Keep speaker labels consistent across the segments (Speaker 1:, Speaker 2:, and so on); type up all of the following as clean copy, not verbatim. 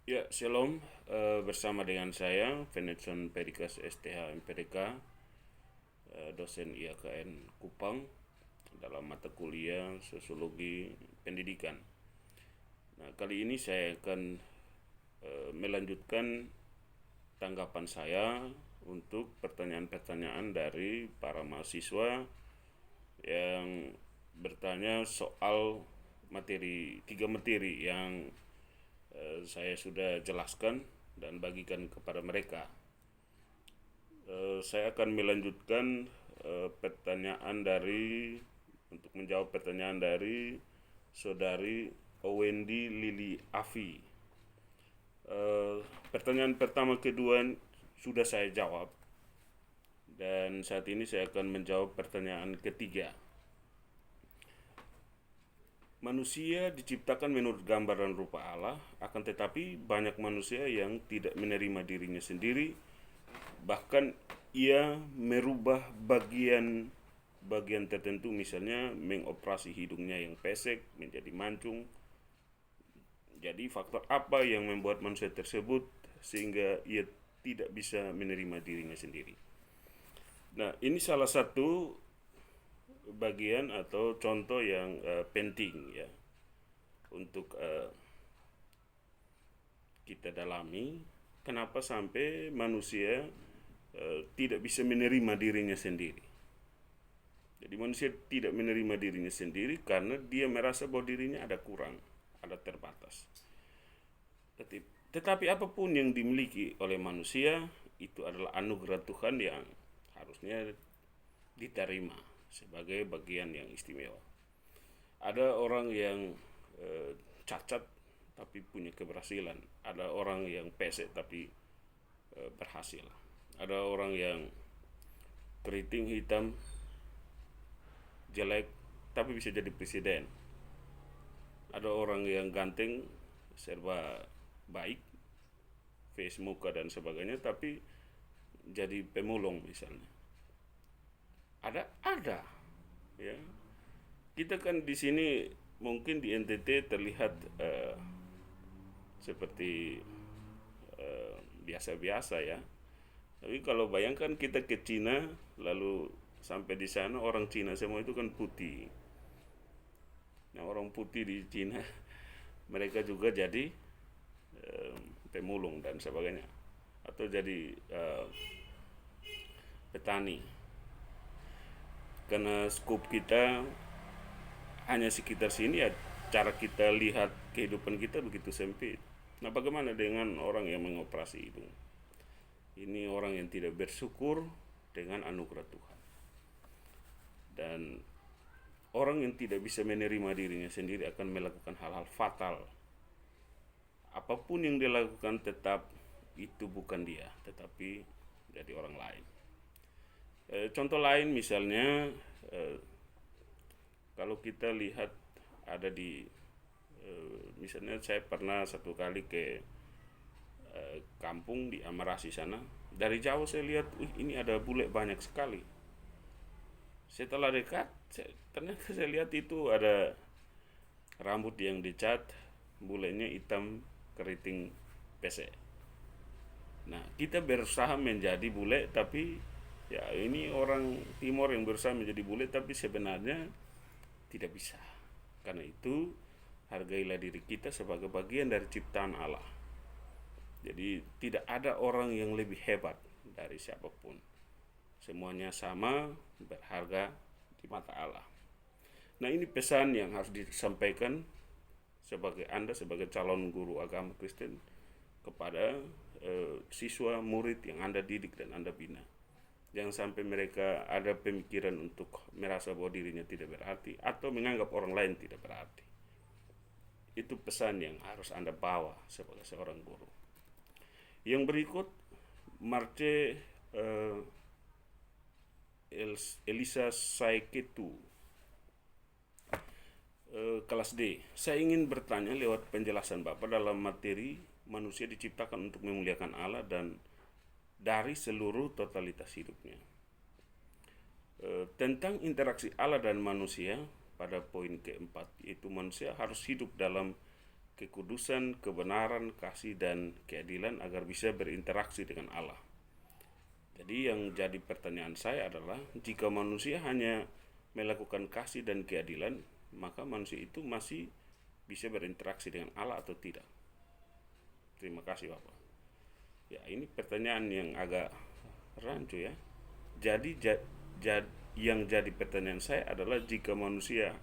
Speaker 1: Ya, Shalom. Bersama dengan saya, Venetson Perikas STH MPDK, dosen IAKN Kupang, dalam mata kuliah Sosiologi Pendidikan. Nah, kali ini saya akan melanjutkan tanggapan saya untuk pertanyaan-pertanyaan dari para mahasiswa yang bertanya soal tiga materi yang saya sudah jelaskan dan bagikan kepada mereka. Saya akan melanjutkan pertanyaan untuk menjawab pertanyaan dari saudari Owendi Lili Afi. Pertanyaan pertama kedua sudah saya jawab, dan saat ini saya akan menjawab pertanyaan ketiga. Manusia diciptakan menurut gambar dan rupa Allah, akan tetapi banyak manusia yang tidak menerima dirinya sendiri, bahkan ia merubah bagian tertentu, misalnya mengoperasi hidungnya yang pesek menjadi mancung. Jadi faktor apa yang membuat manusia tersebut sehingga ia tidak bisa menerima dirinya sendiri? Nah, ini salah satu bagian atau contoh yang penting ya untuk kita dalami. Kenapa sampai manusia tidak bisa menerima dirinya sendiri? Jadi manusia tidak menerima dirinya sendiri karena dia merasa bahwa dirinya ada kurang, ada terbatas. Tetapi apapun yang dimiliki oleh manusia itu adalah anugerah Tuhan yang harusnya diterima sebagai bagian yang istimewa. Ada orang yang cacat tapi punya keberhasilan. Ada orang yang pesek tapi berhasil. Ada orang yang keriting hitam jelek tapi bisa jadi presiden. Ada orang yang ganteng serba baik, face, muka dan sebagainya, tapi jadi pemulung misalnya. Ada ya. Kita kan di sini mungkin di NTT terlihat seperti biasa-biasa ya. Tapi kalau bayangkan kita ke Cina, lalu sampai di sana orang Cina semua itu kan putih. Nah, orang putih di Cina mereka juga jadi pemulung dan sebagainya, atau jadi petani. Karena skop kita hanya sekitar sini ya, cara kita lihat kehidupan kita begitu sempit. Nah, bagaimana dengan orang yang mengoperasi hidung? Ini orang yang tidak bersyukur dengan anugerah Tuhan. Dan orang yang tidak bisa menerima dirinya sendiri akan melakukan hal-hal fatal. Apapun yang dia lakukan tetap itu bukan dia, tetapi jadi orang lain. Contoh lain misalnya, kalau kita lihat ada di misalnya saya pernah satu kali ke kampung di Amarasi sana. Dari jauh saya lihat, ini ada bule banyak sekali. Setelah dekat, ternyata saya lihat itu ada rambut yang dicat, bulenya hitam, keriting pesek. Nah, kita berusaha menjadi bule, tapi ya ini orang Timur yang berusaha menjadi bule, tapi sebenarnya tidak bisa. Karena itu, hargailah diri kita sebagai bagian dari ciptaan Allah. Jadi tidak ada orang yang lebih hebat dari siapapun. Semuanya sama, berharga di mata Allah. Nah, ini pesan yang harus disampaikan Anda sebagai calon guru agama Kristen kepada siswa murid yang Anda didik dan Anda bina. Jangan sampai mereka ada pemikiran untuk merasa bahwa dirinya tidak berarti atau menganggap orang lain tidak berarti. Itu pesan yang harus Anda bawa sebagai seorang guru. Yang berikut, Marce Elisa Saiketu, kelas D. Saya ingin bertanya lewat penjelasan Bapak dalam materi manusia diciptakan untuk memuliakan Allah dan dari seluruh totalitas hidupnya. Tentang interaksi Allah dan manusia pada poin keempat, yaitu manusia harus hidup dalam kekudusan, kebenaran, kasih, dan keadilan agar bisa berinteraksi dengan Allah. Jadi yang jadi pertanyaan saya adalah, jika manusia hanya melakukan kasih dan keadilan, maka manusia itu masih bisa berinteraksi dengan Allah atau tidak? Terima kasih Bapak. Ya, ini pertanyaan yang agak rancu ya. Jadi yang jadi pertanyaan saya adalah, jika manusia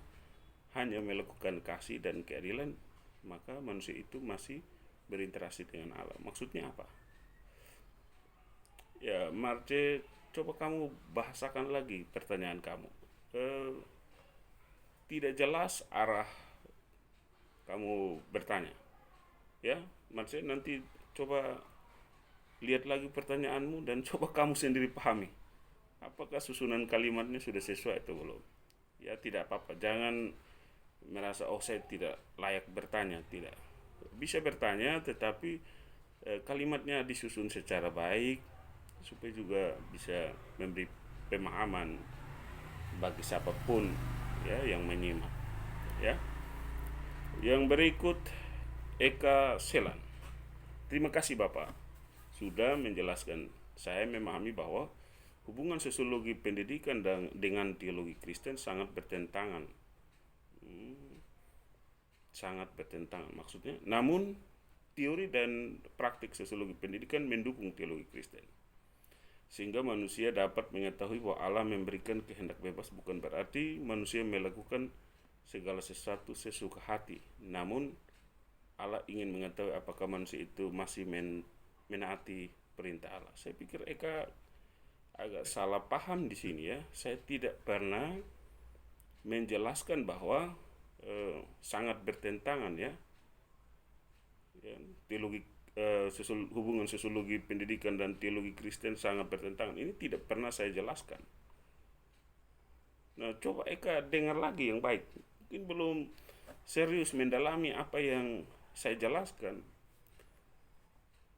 Speaker 1: hanya melakukan kasih dan keadilan, maka manusia itu masih berinteraksi dengan Allah. Maksudnya apa? Ya, Marce, coba kamu bahasakan lagi pertanyaan kamu. Tidak jelas arah kamu bertanya. Ya, Marce, nanti coba lihat lagi pertanyaanmu dan coba kamu sendiri pahami. Apakah susunan kalimatnya sudah sesuai atau belum? Ya, tidak apa-apa. Jangan merasa, oh saya tidak layak bertanya. Tidak. Bisa bertanya, tetapi kalimatnya disusun secara baik, supaya juga bisa memberi pemahaman bagi siapapun ya yang menyimak. Ya. Yang berikut, Eka Selan. Terima kasih Bapak sudah menjelaskan. Saya memahami bahwa hubungan sosiologi pendidikan dengan teologi Kristen sangat bertentangan. Sangat bertentangan maksudnya. Namun teori dan praktik sosiologi pendidikan mendukung teologi Kristen, sehingga manusia dapat mengetahui bahwa Allah memberikan kehendak bebas. Bukan berarti manusia melakukan segala sesuatu sesuka hati, namun Allah ingin mengetahui apakah manusia itu masih menaati perintah Allah. Saya pikir Eka agak salah paham di sini ya. Saya tidak pernah menjelaskan bahwa sangat bertentangan ya, teologi hubungan sosiologi pendidikan dan teologi Kristen sangat bertentangan. Ini tidak pernah saya jelaskan. Nah, coba Eka dengar lagi yang baik. Mungkin belum serius mendalami apa yang saya jelaskan.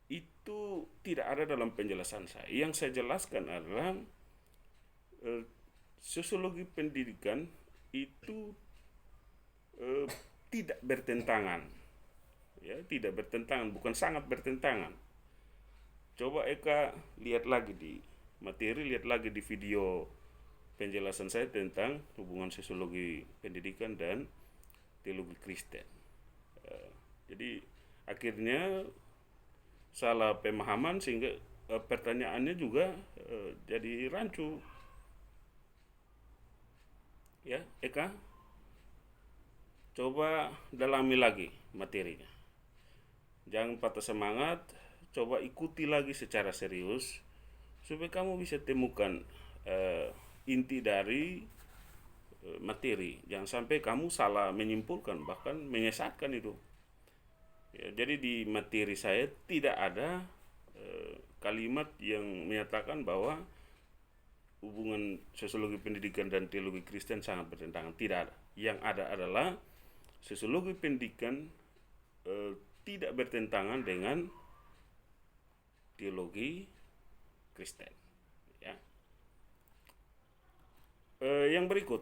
Speaker 1: Itu tidak ada dalam penjelasan saya. Yang saya jelaskan adalah sosiologi pendidikan itu tidak bertentangan. Ya, tidak bertentangan, bukan sangat bertentangan. Coba Eka lihat lagi di materi, lihat lagi di video penjelasan saya tentang hubungan sosiologi pendidikan dan teologi Kristen. Jadi akhirnya salah pemahaman, sehingga pertanyaannya juga jadi rancu. Ya, Eka, coba dalami lagi materinya. Jangan patah semangat, coba ikuti lagi secara serius supaya kamu bisa temukan inti dari materi. Jangan sampai kamu salah menyimpulkan, bahkan menyesatkan itu. Ya, jadi di materi saya tidak ada kalimat yang menyatakan bahwa hubungan sosiologi pendidikan dan teologi Kristen sangat bertentangan. Tidak ada. Yang ada adalah sosiologi pendidikan tidak bertentangan dengan teologi Kristen. Ya. Yang berikut,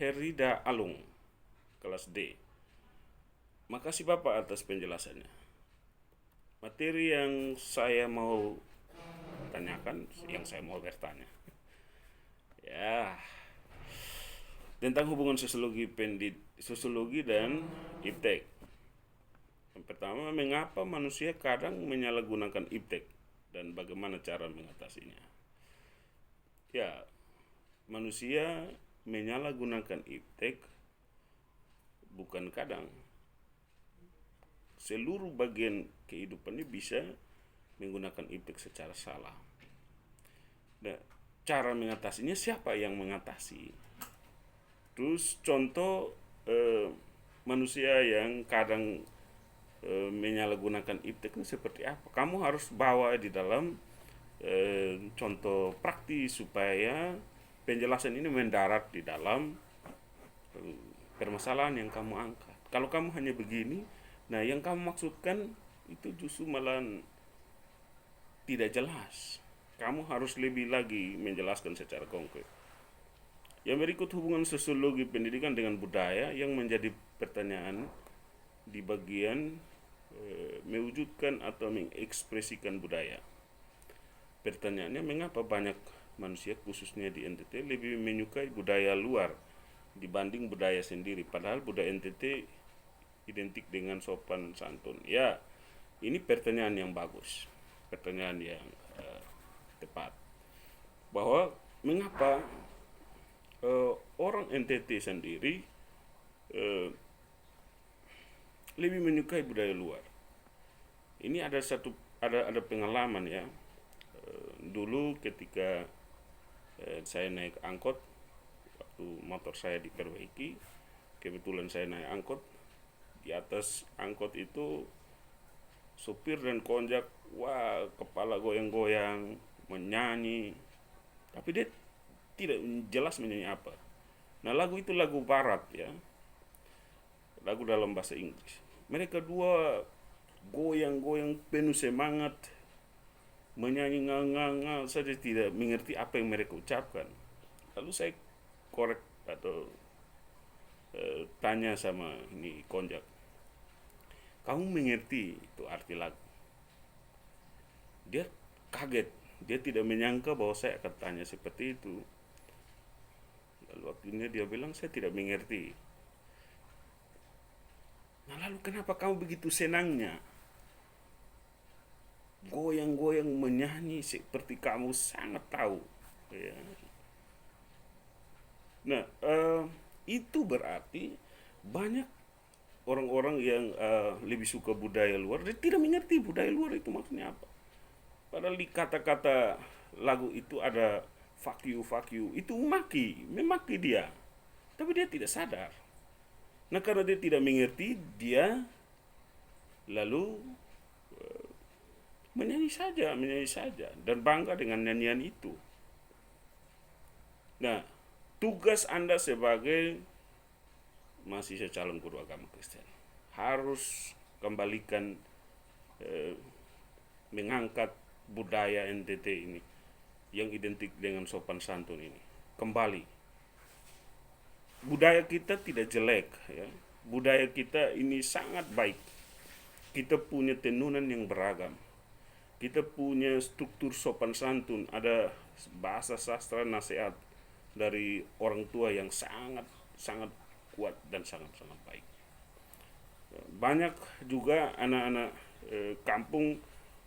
Speaker 1: Herida Alung, kelas D. Makasih Bapak atas penjelasannya. Materi yang saya mau tanyakan, yang saya mau bertanya, ya, tentang hubungan sosiologi dan iptek. Yang pertama, mengapa manusia kadang menyalahgunakan iptek dan bagaimana cara mengatasinya? Ya, manusia menyalahgunakan iptek bukan kadang. Seluruh bagian kehidupannya bisa menggunakan iptek secara salah. Nah, cara mengatasinya, siapa yang mengatasi? Terus contoh manusia yang kadang menyalahgunakan iptek itu seperti apa? Kamu harus bawa di dalam contoh praktis supaya penjelasan ini mendarat di dalam permasalahan yang kamu angkat. Kalau kamu hanya begini, nah yang kamu maksudkan itu justru malah tidak jelas. Kamu harus lebih lagi menjelaskan secara konkret. Yang berikut hubungan sosiologi pendidikan dengan budaya yang menjadi pertanyaan di bagian mewujudkan atau mengekspresikan budaya. Pertanyaannya, mengapa banyak manusia khususnya di NTT lebih menyukai budaya luar dibanding budaya sendiri, padahal budaya NTT identik dengan sopan santun? Ya, ini pertanyaan yang bagus, pertanyaan yang tepat. Bahwa mengapa orang NTT sendiri lebih menyukai budaya luar. Ini ada pengalaman ya. Dulu ketika saya naik angkot, waktu motor saya diperbaiki, kebetulan saya naik angkot, di atas angkot itu supir dan konjak, wah, kepala goyang-goyang, menyanyi, tapi dia tidak jelas menyanyi apa. Nah, lagu itu lagu barat ya, lagu dalam bahasa Inggris. Mereka dua goyang-goyang penuh semangat, menyanyi ngal-ngal saja, tidak mengerti apa yang mereka ucapkan. Lalu saya korek atau tanya sama ini konjak, kamu mengerti itu arti lagu? Dia kaget, dia tidak menyangka bahwa saya akan tanya seperti itu. Lalu akhirnya dia bilang, saya tidak mengerti. Nah, lalu kenapa kamu begitu senangnya goyang-goyang menyanyi seperti kamu sangat tahu ya. Nah, itu berarti banyak orang-orang yang lebih suka budaya luar, dia tidak mengerti budaya luar itu maksudnya apa. Padahal di kata-kata lagu itu ada fuck you, itu memaki dia, tapi dia tidak sadar. Nah, karena dia tidak mengerti, dia lalu menyanyi saja dan bangga dengan nyanyian itu. Nah, tugas Anda sebagai mahasiswa calon guru agama Kristen harus kembalikan mengangkat budaya NTT ini yang identik dengan sopan santun ini kembali. Budaya kita tidak jelek ya. Budaya kita ini sangat baik. Kita punya tenunan yang beragam. Kita punya struktur sopan santun, ada bahasa sastra nasihat dari orang tua yang sangat kuat dan sangat baik. Banyak juga anak-anak kampung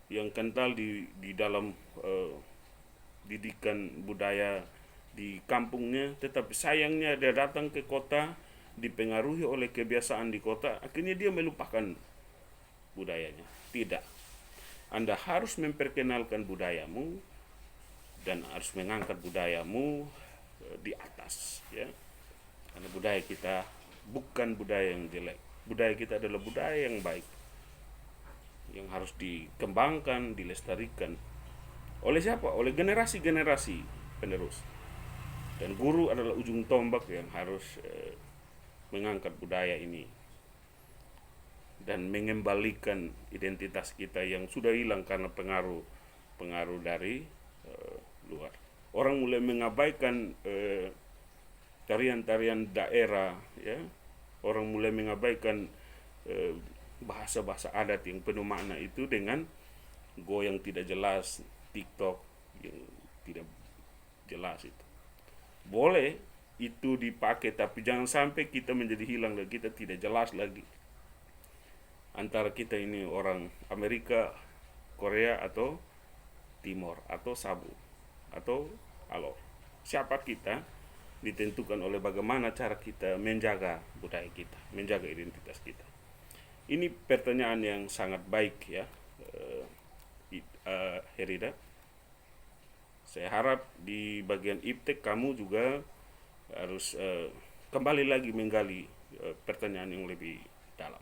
Speaker 1: yang kental di dalam didikan budaya di kampungnya, tetapi sayangnya dia datang ke kota, dipengaruhi oleh kebiasaan di kota, akhirnya dia melupakan budayanya. Tidak. Anda harus memperkenalkan budayamu dan harus mengangkat budayamu di atas ya. Karena budaya kita bukan budaya yang jelek. Budaya kita adalah budaya yang baik, yang harus dikembangkan, dilestarikan. Oleh siapa? Oleh generasi-generasi penerus. Dan guru adalah ujung tombak yang harus mengangkat budaya ini dan mengembalikan identitas kita yang sudah hilang karena pengaruh dari luar. Orang mulai mengabaikan tarian-tarian daerah ya. Orang mulai mengabaikan bahasa-bahasa adat yang penuh makna itu dengan goyang tidak jelas, TikTok yang tidak jelas itu. Boleh itu dipakai, tapi jangan sampai kita menjadi hilang dan kita tidak jelas lagi antara kita ini orang Amerika, Korea atau Timor atau Sabu atau Alor. Siapa kita ditentukan oleh bagaimana cara kita menjaga budaya kita, menjaga identitas kita. Ini pertanyaan yang sangat baik ya, Herida. Saya harap di bagian iptek kamu juga harus kembali lagi menggali pertanyaan yang lebih dalam.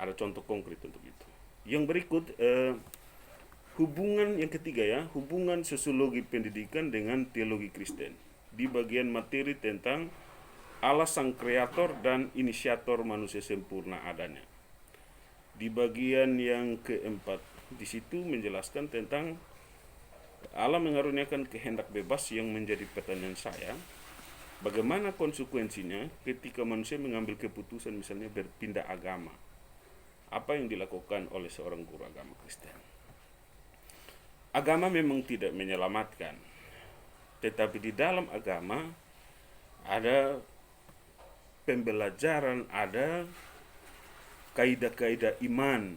Speaker 1: Ada contoh konkret untuk itu. Yang berikut hubungan yang ketiga ya, hubungan sosiologi pendidikan dengan teologi Kristen di bagian materi tentang Allah sang kreator dan inisiator manusia sempurna adanya. Di bagian yang keempat, di situ menjelaskan tentang Allah mengaruniakan kehendak bebas yang menjadi pertanyaan saya. Bagaimana konsekuensinya ketika manusia mengambil keputusan misalnya berpindah agama? Apa yang dilakukan oleh seorang guru agama Kristen? Agama memang tidak menyelamatkan, tetapi di dalam agama ada pembelajaran, ada kaidah-kaidah iman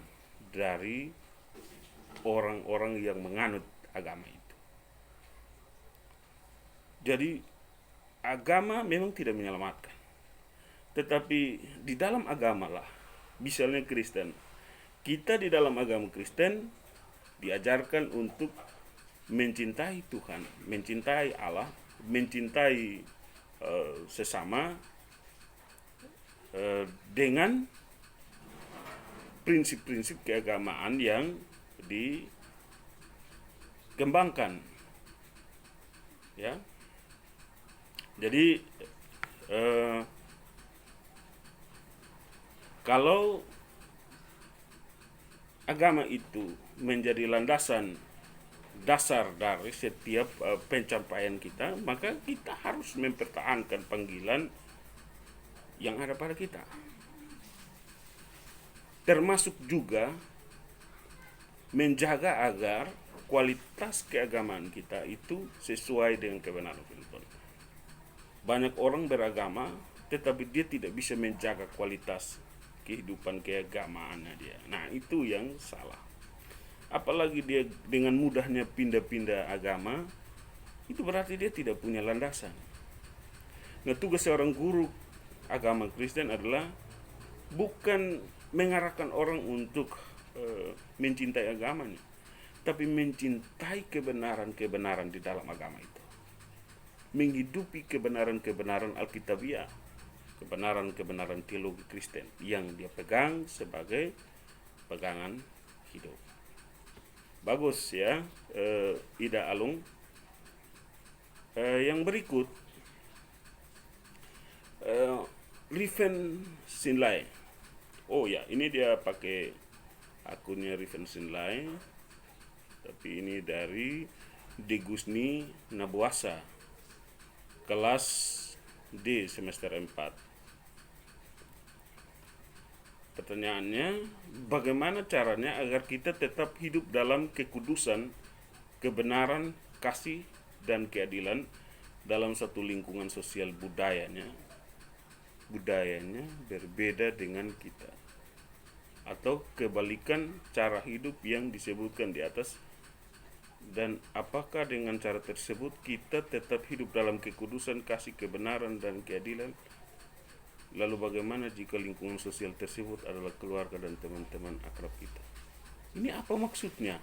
Speaker 1: dari orang-orang yang menganut agama itu. Jadi agama memang tidak menyelamatkan, tetapi di dalam agama lah, misalnya Kristen, kita di dalam agama Kristen diajarkan untuk mencintai Tuhan, mencintai Allah, mencintai sesama dengan prinsip-prinsip keagamaan yang dikembangkan, ya. Jadi kalau agama itu menjadi landasan dasar dari setiap pencapaian kita, maka kita harus mempertahankan panggilan yang ada pada kita. Termasuk juga menjaga agar kualitas keagamaan kita itu sesuai dengan kebenaran firman Tuhan. Banyak orang beragama tetapi dia tidak bisa menjaga kualitas kehidupan keagamaannya dia. Nah, itu yang salah. Apalagi dia dengan mudahnya pindah-pindah agama, itu berarti dia tidak punya landasan. Nah, tugas seorang guru agama Kristen adalah bukan mengarahkan orang untuk mencintai agamanya, tapi mencintai kebenaran-kebenaran di dalam agama itu, menghidupi kebenaran-kebenaran Alkitabiah, kebenaran-kebenaran teologi Kristen yang dia pegang sebagai pegangan hidup. Bagus ya, Ida Alung. Yang berikut, Riven Sinlai. Oh ya, ini dia pakai akunnya Riven Sinlai, tapi ini dari Degusni Nabuasa, kelas D semester 4. Pertanyaannya, bagaimana caranya agar kita tetap hidup dalam kekudusan, kebenaran, kasih, dan keadilan dalam satu lingkungan sosial budayanya berbeda dengan kita, atau kebalikan cara hidup yang disebutkan di atas, dan apakah dengan cara tersebut kita tetap hidup dalam kekudusan, kasih, kebenaran, dan keadilan? Lalu bagaimana jika lingkungan sosial tersebut adalah keluarga dan teman-teman akrab kita? Ini apa maksudnya?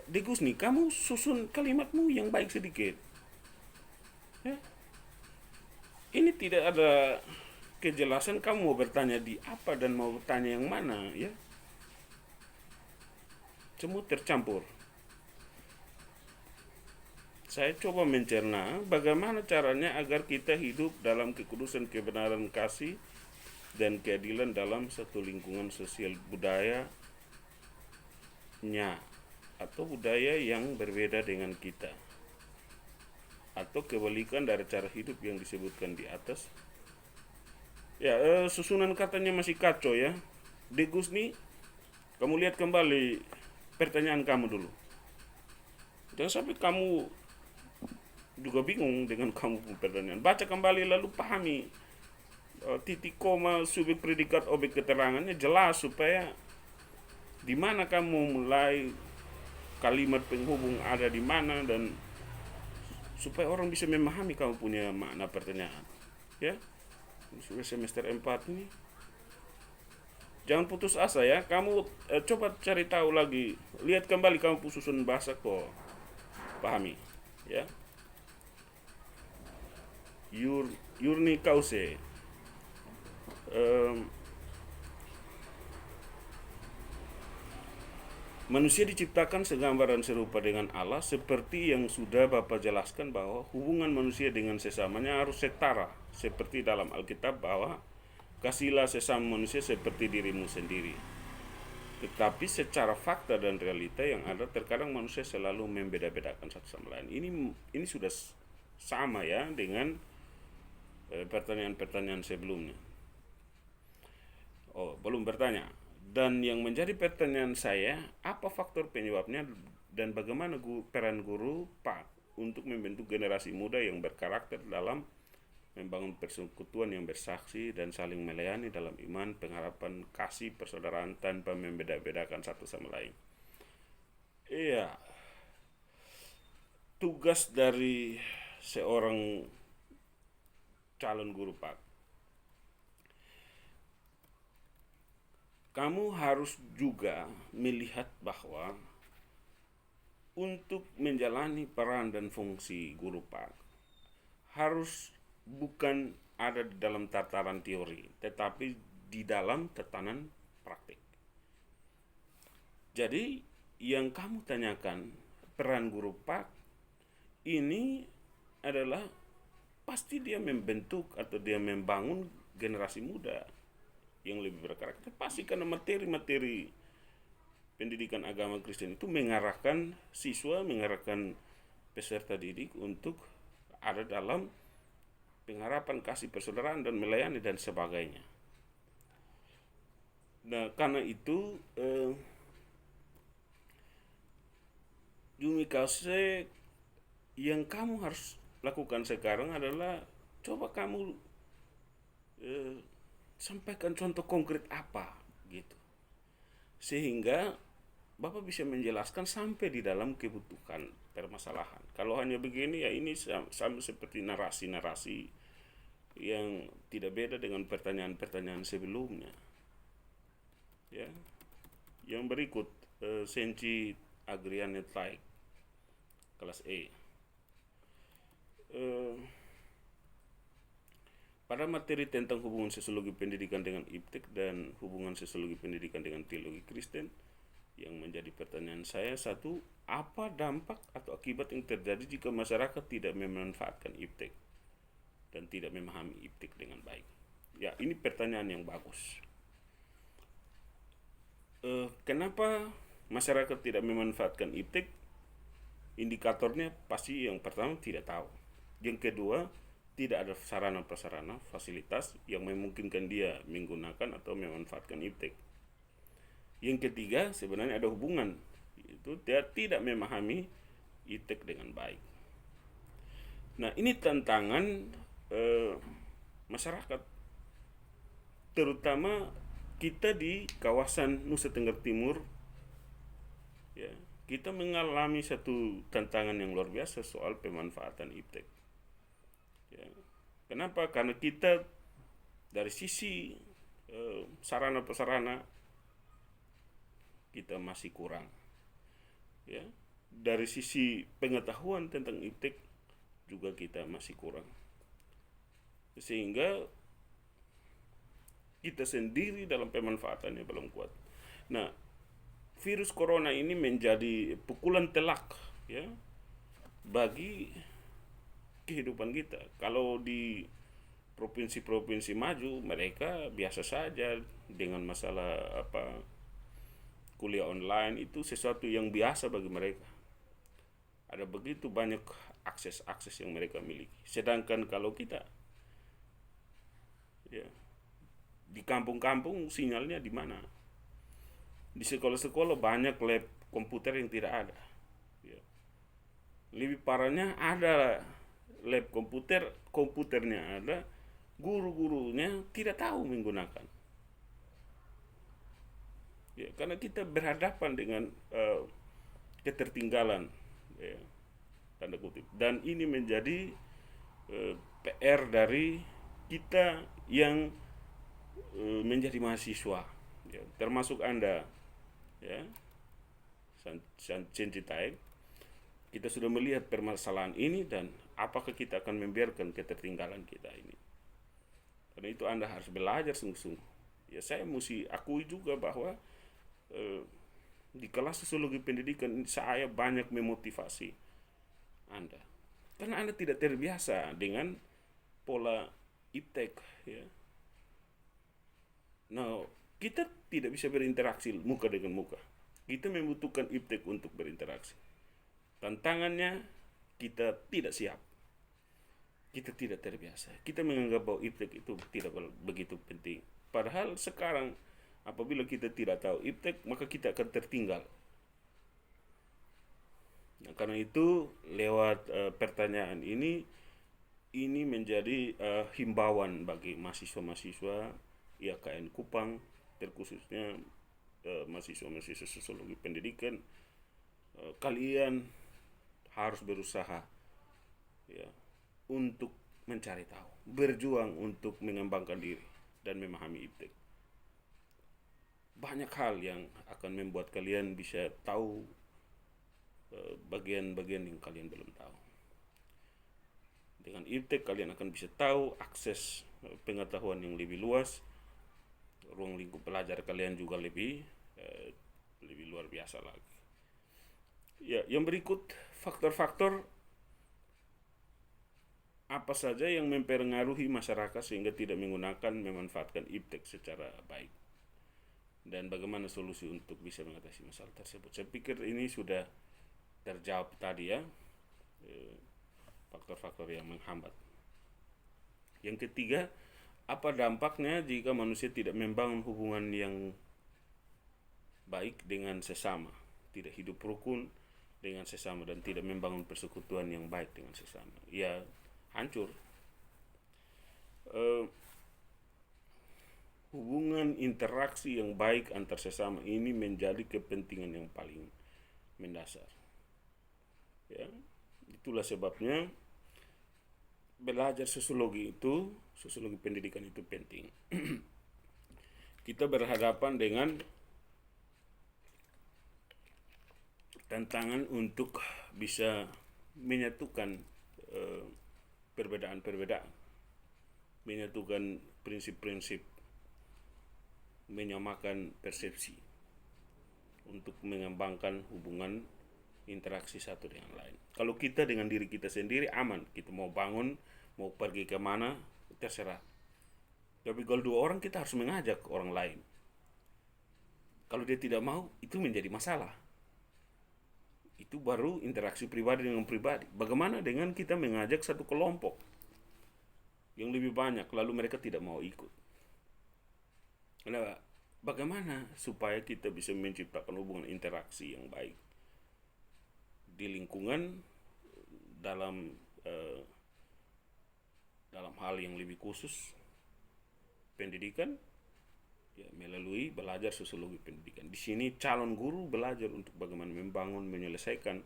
Speaker 1: Degus nih, kamu susun kalimatmu yang baik sedikit. Ya. Ini tidak ada kejelasan kamu mau bertanya di apa dan mau bertanya yang mana, ya. Semua tercampur. Saya coba mencerna bagaimana caranya agar kita hidup dalam kekudusan, kebenaran, kasih, dan keadilan dalam satu lingkungan sosial budayanya, atau budaya yang berbeda dengan kita, atau kebalikan dari cara hidup yang disebutkan di atas. Ya, susunan katanya masih kacau ya. Degus nih, kamu lihat kembali pertanyaan kamu dulu. Jangan sampai kamu juga bingung dengan kamu pertanyaan. Baca kembali lalu pahami titik koma, subjek, predikat, objek keterangannya jelas supaya di mana kamu mulai, kalimat penghubung ada di mana, dan supaya orang bisa memahami kamu punya makna pertanyaan. Ya, sudah semester 4 ini. Jangan putus asa ya. Kamu coba cari tahu lagi, lihat kembali kamu susun bahasa kok. Pahami, ya. Yurni Kause, manusia diciptakan segambar dan serupa dengan Allah, seperti yang sudah Bapak jelaskan bahwa hubungan manusia dengan sesamanya harus setara, seperti dalam Alkitab bahwa kasihilah sesama manusia seperti dirimu sendiri. Tetapi secara fakta dan realita yang ada, terkadang manusia selalu membeda-bedakan satu sama lain. Ini sudah sama ya dengan pertanyaan-pertanyaan sebelumnya. Oh, belum bertanya. Dan yang menjadi pertanyaan saya, apa faktor penyebabnya dan bagaimana peran guru Pak untuk membentuk generasi muda yang berkarakter dalam membangun persekutuan yang bersaksi dan saling melayani dalam iman, pengharapan, kasih, persaudaraan tanpa membeda-bedakan satu sama lain. Iya, tugas dari seorang calon guru Pak, kamu harus juga melihat bahwa untuk menjalani peran dan fungsi guru Pak harus bukan ada di dalam tataran teori, tetapi di dalam tatanan praktik. Jadi yang kamu tanyakan peran guru Pak ini adalah pasti dia membentuk atau dia membangun generasi muda yang lebih berkarakter, pasti karena materi-materi pendidikan agama Kristen itu mengarahkan siswa, mengarahkan peserta didik untuk ada dalam pengharapan, kasih, persaudaraan dan melayani dan sebagainya. Nah, karena itu Yumikase yang kamu harus lakukan sekarang adalah coba kamu sampaikan contoh konkret apa gitu, sehingga Bapak bisa menjelaskan sampai di dalam kebutuhan permasalahan. Kalau hanya begini ya ini sama seperti narasi-narasi yang tidak beda dengan pertanyaan-pertanyaan sebelumnya. Ya, yang berikut Senci Agrianet Like kelas E. Pada materi tentang hubungan sosiologi pendidikan dengan iptek dan hubungan sosiologi pendidikan dengan teologi Kristen, yang menjadi pertanyaan saya, satu, apa dampak atau akibat yang terjadi jika masyarakat tidak memanfaatkan iptek dan tidak memahami iptek dengan baik? Ya, ini pertanyaan yang bagus. Kenapa masyarakat tidak memanfaatkan iptek? Indikatornya pasti yang pertama tidak tahu. Yang kedua, tidak ada sarana prasarana fasilitas yang memungkinkan dia menggunakan atau memanfaatkan iptek. Yang ketiga, sebenarnya ada hubungan, itu dia tidak memahami iptek dengan baik. Nah, ini tantangan masyarakat, terutama kita di kawasan Nusa Tenggara Timur. Ya, kita mengalami satu tantangan yang luar biasa soal pemanfaatan iptek. Ya. Kenapa? Karena kita dari sisi sarana prasarana kita masih kurang. Ya. Dari sisi pengetahuan tentang iptek juga kita masih kurang. Sehingga kita sendiri dalam pemanfaatannya belum kuat. Nah, virus corona ini menjadi pukulan telak ya bagi kehidupan kita. Kalau di provinsi-provinsi maju mereka biasa saja dengan masalah kuliah online, itu sesuatu yang biasa bagi mereka. Ada begitu banyak akses-akses yang mereka miliki. Sedangkan kalau kita ya di kampung-kampung sinyalnya di mana? Di sekolah-sekolah banyak lab komputer yang tidak ada. Ya. Lebih parahnya ada lab komputernya ada, guru-gurunya tidak tahu menggunakan. Ya, karena kita berhadapan dengan ketertinggalan, ya, tanda kutip. Dan ini menjadi PR dari kita yang menjadi mahasiswa, ya, termasuk Anda, ya, Senci. Kita sudah melihat permasalahan ini dan apakah kita akan membiarkan ketertinggalan kita ini? Karena itu Anda harus belajar sungguh-sungguh. Ya, saya mesti akui juga bahwa di kelas sosiologi pendidikan saya banyak memotivasi Anda. Karena Anda tidak terbiasa dengan pola iptek. Ya. Nah, kita tidak bisa berinteraksi muka dengan muka. Kita membutuhkan iptek untuk berinteraksi. Tantangannya kita tidak siap. kita tidak terbiasa. Kita menganggap bahwa iptek itu tidak begitu penting. Padahal sekarang apabila kita tidak tahu iptek, maka kita akan tertinggal. Nah, karena itu lewat pertanyaan ini menjadi himbauan bagi mahasiswa-mahasiswa IAKN Kupang, terkhususnya mahasiswa-mahasiswa sosiologi pendidikan. Kalian harus berusaha ya untuk mencari tahu, berjuang untuk mengembangkan diri dan memahami iptek. Banyak hal yang akan membuat kalian bisa tahu bagian-bagian yang kalian belum tahu. Dengan iptek kalian akan bisa tahu akses pengetahuan yang lebih luas, ruang lingkup belajar kalian juga lebih luar biasa lagi. Ya, yang berikut faktor-faktor apa saja yang mempengaruhi masyarakat sehingga tidak menggunakan memanfaatkan iptek secara baik, dan bagaimana solusi untuk bisa mengatasi masalah tersebut. Saya pikir ini sudah terjawab tadi ya, faktor-faktor yang menghambat. Yang ketiga, apa dampaknya jika manusia tidak membangun hubungan yang baik dengan sesama, tidak hidup rukun dengan sesama, dan tidak membangun persekutuan yang baik dengan sesama? Ya, hancur. Hubungan interaksi yang baik antar sesama ini menjadi kepentingan yang paling mendasar. Ya, itulah sebabnya belajar sosiologi pendidikan itu penting. Kita berhadapan dengan tantangan untuk bisa menyatukan perbedaan-perbedaan, menyatukan prinsip-prinsip, menyamakan persepsi untuk mengembangkan hubungan interaksi satu dengan lain. Kalau kita dengan diri kita sendiri aman, kita mau bangun, mau pergi kemana, terserah. Tapi kalau dua orang, kita harus mengajak orang lain. Kalau dia tidak mau, itu menjadi masalah. Itu baru interaksi pribadi dengan pribadi. Bagaimana dengan kita mengajak satu kelompok yang lebih banyak, lalu mereka tidak mau ikut? Nah, bagaimana supaya kita bisa menciptakan hubungan interaksi yang baik di lingkungan dalam hal yang lebih khusus pendidikan, ya, melalui belajar sosiologi pendidikan. Di sini calon guru belajar untuk bagaimana membangun, menyelesaikan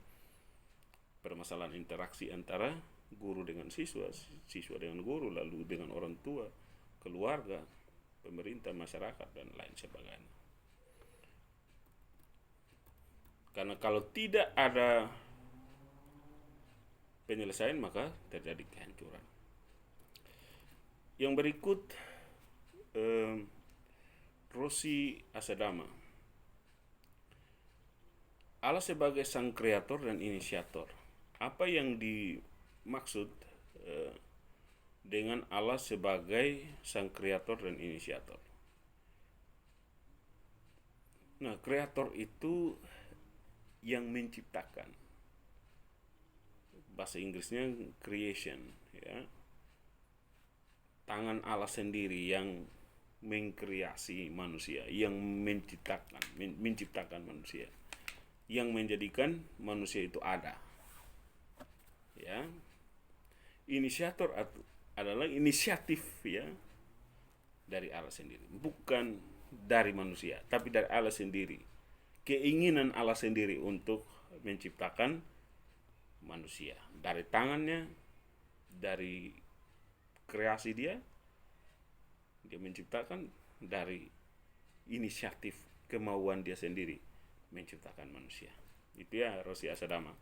Speaker 1: permasalahan interaksi antara guru dengan siswa, siswa dengan guru, lalu dengan orang tua, keluarga, pemerintah, masyarakat, dan lain sebagainya. Karena kalau tidak ada penyelesaian, maka terjadi kehancuran. Yang berikut, Rossi Asadama. Allah sebagai sang kreator dan inisiator. Apa yang dimaksud dengan Allah sebagai sang kreator dan inisiator? Nah, kreator itu yang menciptakan. Bahasa Inggrisnya creation, ya. Tangan Allah sendiri yang mengkreasi manusia, yang menciptakan manusia, yang menjadikan manusia itu ada. Ya. Inisiator adalah inisiatif, ya, dari Allah sendiri, bukan dari manusia, tapi dari Allah sendiri. Keinginan Allah sendiri untuk menciptakan manusia dari tangannya, dari kreasi dia menciptakan, dari inisiatif kemauan dia sendiri menciptakan manusia. Itu ya Rossi Asadama.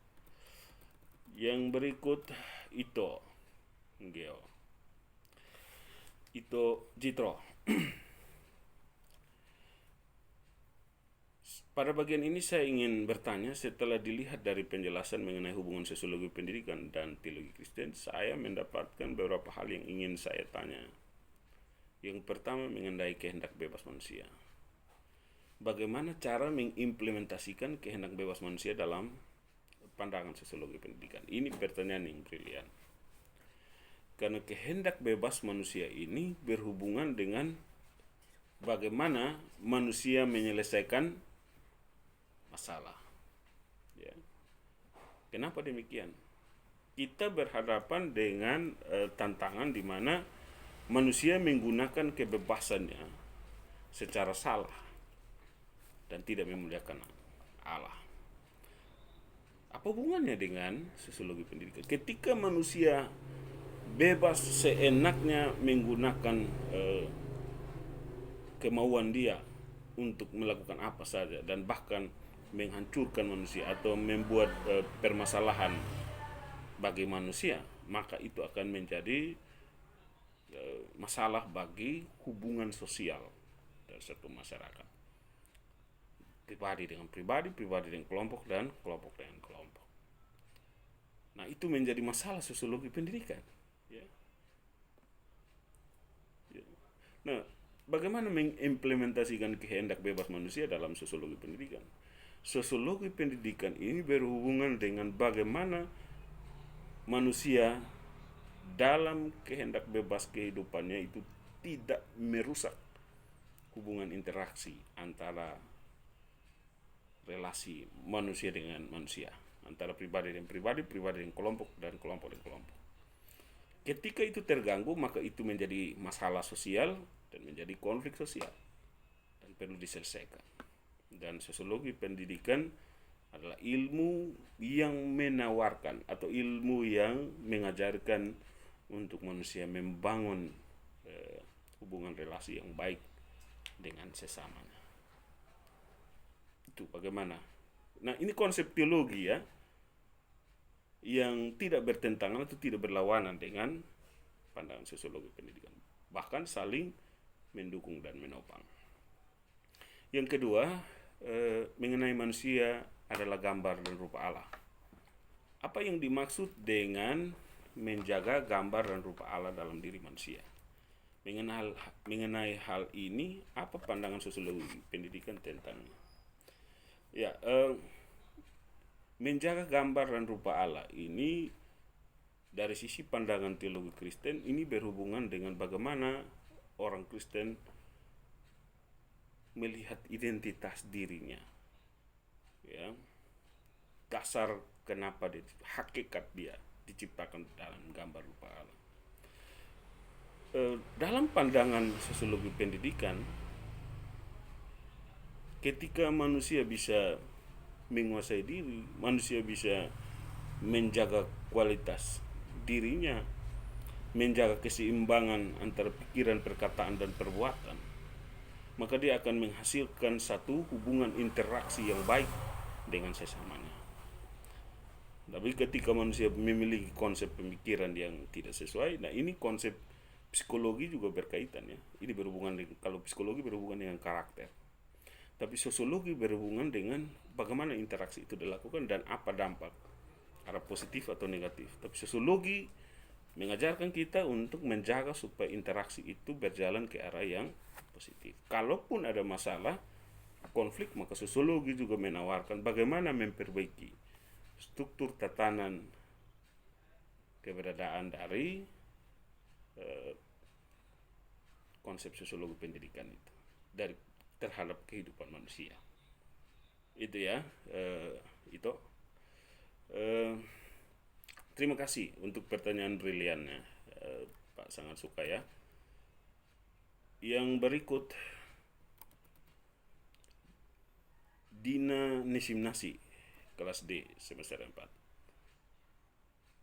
Speaker 1: Yang berikut Ito Jitro. Pada bagian ini saya ingin bertanya, setelah dilihat dari penjelasan mengenai hubungan sosiologi pendidikan dan teologi Kristen, saya mendapatkan beberapa hal yang ingin saya tanya. Yang pertama mengenai kehendak bebas manusia. Bagaimana cara mengimplementasikan kehendak bebas manusia dalam pandangan sosiologi pendidikan? Ini pertanyaan yang brilian. Karena kehendak bebas manusia ini berhubungan dengan bagaimana manusia menyelesaikan masalah. Ya. Kenapa demikian? Kita berhadapan dengan tantangan di mana manusia menggunakan kebebasannya secara salah dan tidak memuliakan Allah. Apa hubungannya dengan sosiologi pendidikan? Ketika manusia bebas seenaknya menggunakan kemauan dia untuk melakukan apa saja dan bahkan menghancurkan manusia atau membuat permasalahan bagi manusia, maka itu akan menjadi masalah bagi hubungan sosial dari satu masyarakat. Pribadi dengan pribadi, pribadi dengan kelompok, dan kelompok dengan kelompok. Nah, itu menjadi masalah sosiologi pendidikan. Ya. Ya. Nah, bagaimana mengimplementasikan kehendak bebas manusia dalam sosiologi pendidikan? Sosiologi pendidikan ini berhubungan dengan bagaimana manusia dalam kehendak bebas kehidupannya itu tidak merusak hubungan interaksi antara relasi manusia dengan manusia, antara pribadi dengan pribadi, pribadi dengan kelompok, dan kelompok dengan kelompok. Ketika itu terganggu, maka itu menjadi masalah sosial dan menjadi konflik sosial dan perlu diselesaikan. Dan sosiologi pendidikan adalah ilmu yang menawarkan atau ilmu yang mengajarkan untuk manusia membangun hubungan relasi yang baik dengan sesamanya. Itu bagaimana. Nah, ini konsep teologi ya, yang tidak bertentangan atau tidak berlawanan dengan pandangan sosiologi pendidikan, bahkan saling mendukung dan menopang. Yang kedua, mengenai manusia adalah gambar dan rupa Allah. Apa yang dimaksud dengan menjaga gambar dan rupa Allah dalam diri manusia? Mengenai hal ini, apa pandangan sosiologi pendidikan tentangnya? Ya, menjaga gambar dan rupa Allah ini dari sisi pandangan teologi Kristen ini berhubungan dengan bagaimana orang Kristen melihat identitas dirinya, ya, dasar kenapa dia, hakikat dia diciptakan dalam gambar rupa Allah. Dalam pandangan sosiologi pendidikan, ketika manusia bisa menguasai diri, manusia bisa menjaga kualitas dirinya, menjaga keseimbangan antara pikiran, perkataan, dan perbuatan, maka dia akan menghasilkan satu hubungan interaksi yang baik dengan sesamanya. Tapi ketika manusia memiliki konsep pemikiran yang tidak sesuai, nah ini konsep psikologi juga berkaitan ya. Ini berhubungan dengan, kalau psikologi berhubungan dengan karakter, tapi sosiologi berhubungan dengan bagaimana interaksi itu dilakukan dan apa dampak, arah positif atau negatif. Tapi sosiologi mengajarkan kita untuk menjaga supaya interaksi itu berjalan ke arah yang positif. Kalaupun ada masalah, konflik, maka sosiologi juga menawarkan bagaimana memperbaiki struktur tatanan keberadaan dari konsep sosiologi pendidikan itu dari terhadap kehidupan manusia. Itu ya, itu. Terima kasih untuk pertanyaan briliannya, Pak, sangat suka ya. Yang berikut, Dina Nisimnasi, kelas D, semester 4.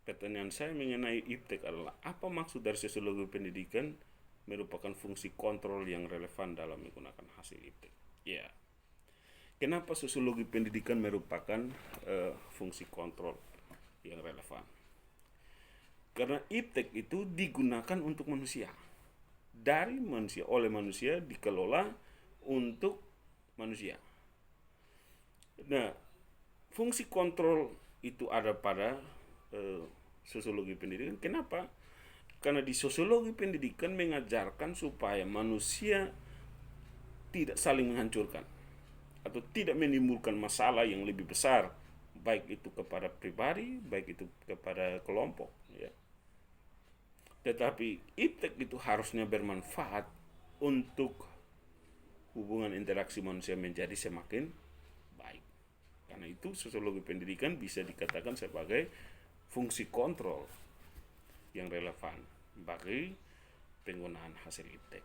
Speaker 1: Pertanyaan saya mengenai IPTEK adalah, apa maksud dari sosiologi pendidikan merupakan fungsi kontrol yang relevan dalam menggunakan hasil IPTEK? Ya, kenapa sosiologi pendidikan merupakan fungsi kontrol yang relevan? Karena IPTEK itu digunakan untuk manusia, dari manusia, oleh manusia, dikelola untuk manusia. Nah, fungsi kontrol itu ada pada sosiologi pendidikan. Kenapa? Karena di sosiologi pendidikan mengajarkan supaya manusia tidak saling menghancurkan atau tidak menimbulkan masalah yang lebih besar, baik itu kepada pribadi, baik itu kepada kelompok, ya. Tetapi iptek itu harusnya bermanfaat untuk hubungan interaksi manusia menjadi semakin baik. Karena itu sosiologi pendidikan bisa dikatakan sebagai fungsi kontrol yang relevan bagi penggunaan hasil iptek.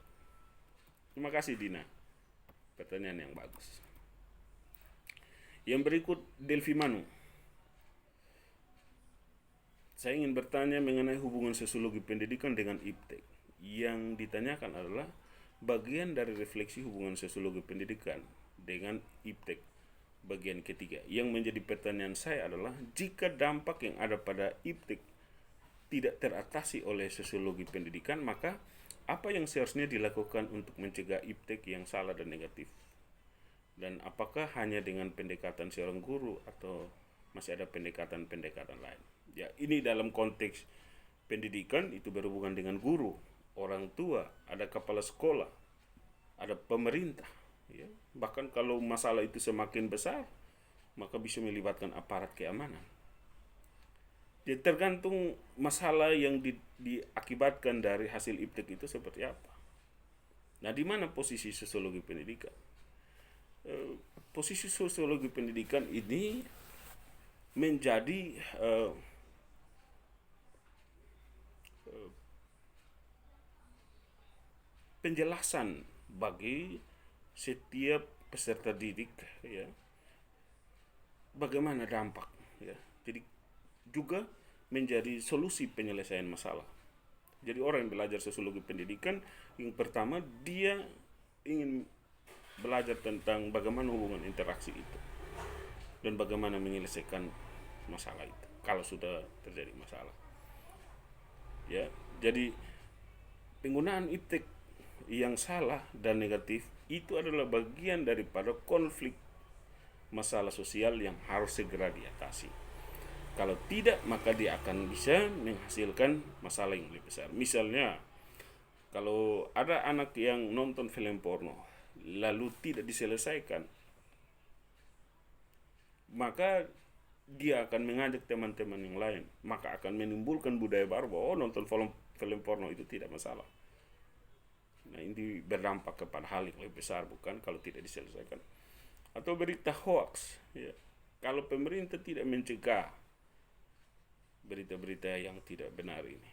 Speaker 1: Terima kasih Dina, pertanyaan yang bagus. Yang berikut Delvi Manu. Saya ingin bertanya mengenai hubungan sosiologi pendidikan dengan iptek. Yang ditanyakan adalah bagian dari refleksi hubungan sosiologi pendidikan dengan iptek bagian ketiga. Yang menjadi pertanyaan saya adalah jika dampak yang ada pada iptek tidak teratasi oleh sosiologi pendidikan, maka apa yang seharusnya dilakukan untuk mencegah iptek yang salah dan negatif? Dan apakah hanya dengan pendekatan seorang guru atau masih ada pendekatan-pendekatan lain? Ya, ini dalam konteks pendidikan itu berhubungan dengan guru, orang tua, ada kepala sekolah, ada pemerintah. Ya. Bahkan kalau masalah itu semakin besar, maka bisa melibatkan aparat keamanan. Jadi tergantung masalah yang diakibatkan dari hasil iptek itu seperti apa. Nah, di mana posisi sosiologi pendidikan? Posisi sosiologi pendidikan ini menjadi penjelasan bagi setiap peserta didik, ya, bagaimana dampak, ya. Jadi juga menjadi solusi penyelesaian masalah. Jadi orang yang belajar sosiologi pendidikan, yang pertama dia ingin belajar tentang bagaimana hubungan interaksi itu dan bagaimana menyelesaikan masalah itu kalau sudah terjadi masalah. Ya, jadi penggunaan iptek yang salah dan negatif itu adalah bagian daripada konflik masalah sosial yang harus segera diatasi. Kalau tidak, maka dia akan bisa menghasilkan masalah yang lebih besar. Misalnya, kalau ada anak yang nonton film porno lalu tidak diselesaikan, maka dia akan mengajak teman-teman yang lain, maka akan menimbulkan budaya baru bahwa nonton film porno itu tidak masalah. Nah, ini berdampak kepada hal yang lebih besar, bukan, kalau tidak diselesaikan. Atau berita hoax, ya. Kalau pemerintah tidak mencegah berita-berita yang tidak benar ini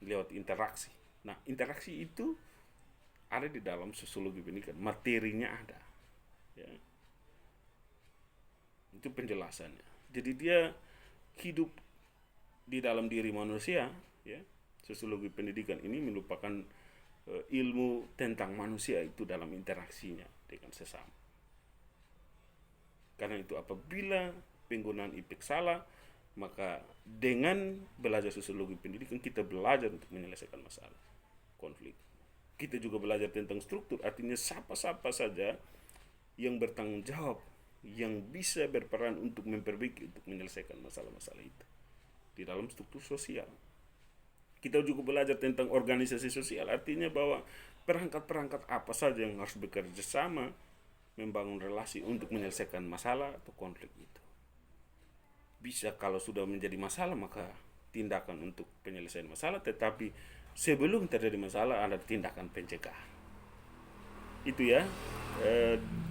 Speaker 1: lewat interaksi. Nah, interaksi itu ada di dalam sosiologi pendidikan, materinya ada, ya. Itu penjelasannya. Jadi dia hidup di dalam diri manusia, ya. Sosiologi pendidikan ini merupakan ilmu tentang manusia itu dalam interaksinya dengan sesama. Karena itu apabila penggunaan iptek salah, maka dengan belajar sosiologi pendidikan kita belajar untuk menyelesaikan masalah konflik. Kita juga belajar tentang struktur, artinya siapa-siapa saja yang bertanggung jawab, yang bisa berperan untuk memperbaiki, untuk menyelesaikan masalah-masalah itu di dalam struktur sosial. Kita juga belajar tentang organisasi sosial, artinya bahwa perangkat-perangkat apa saja yang harus bekerja sama membangun relasi untuk menyelesaikan masalah atau konflik itu. Bisa kalau sudah menjadi masalah maka tindakan untuk penyelesaian masalah, tetapi sebelum terjadi masalah ada tindakan pencegahan. Itu ya,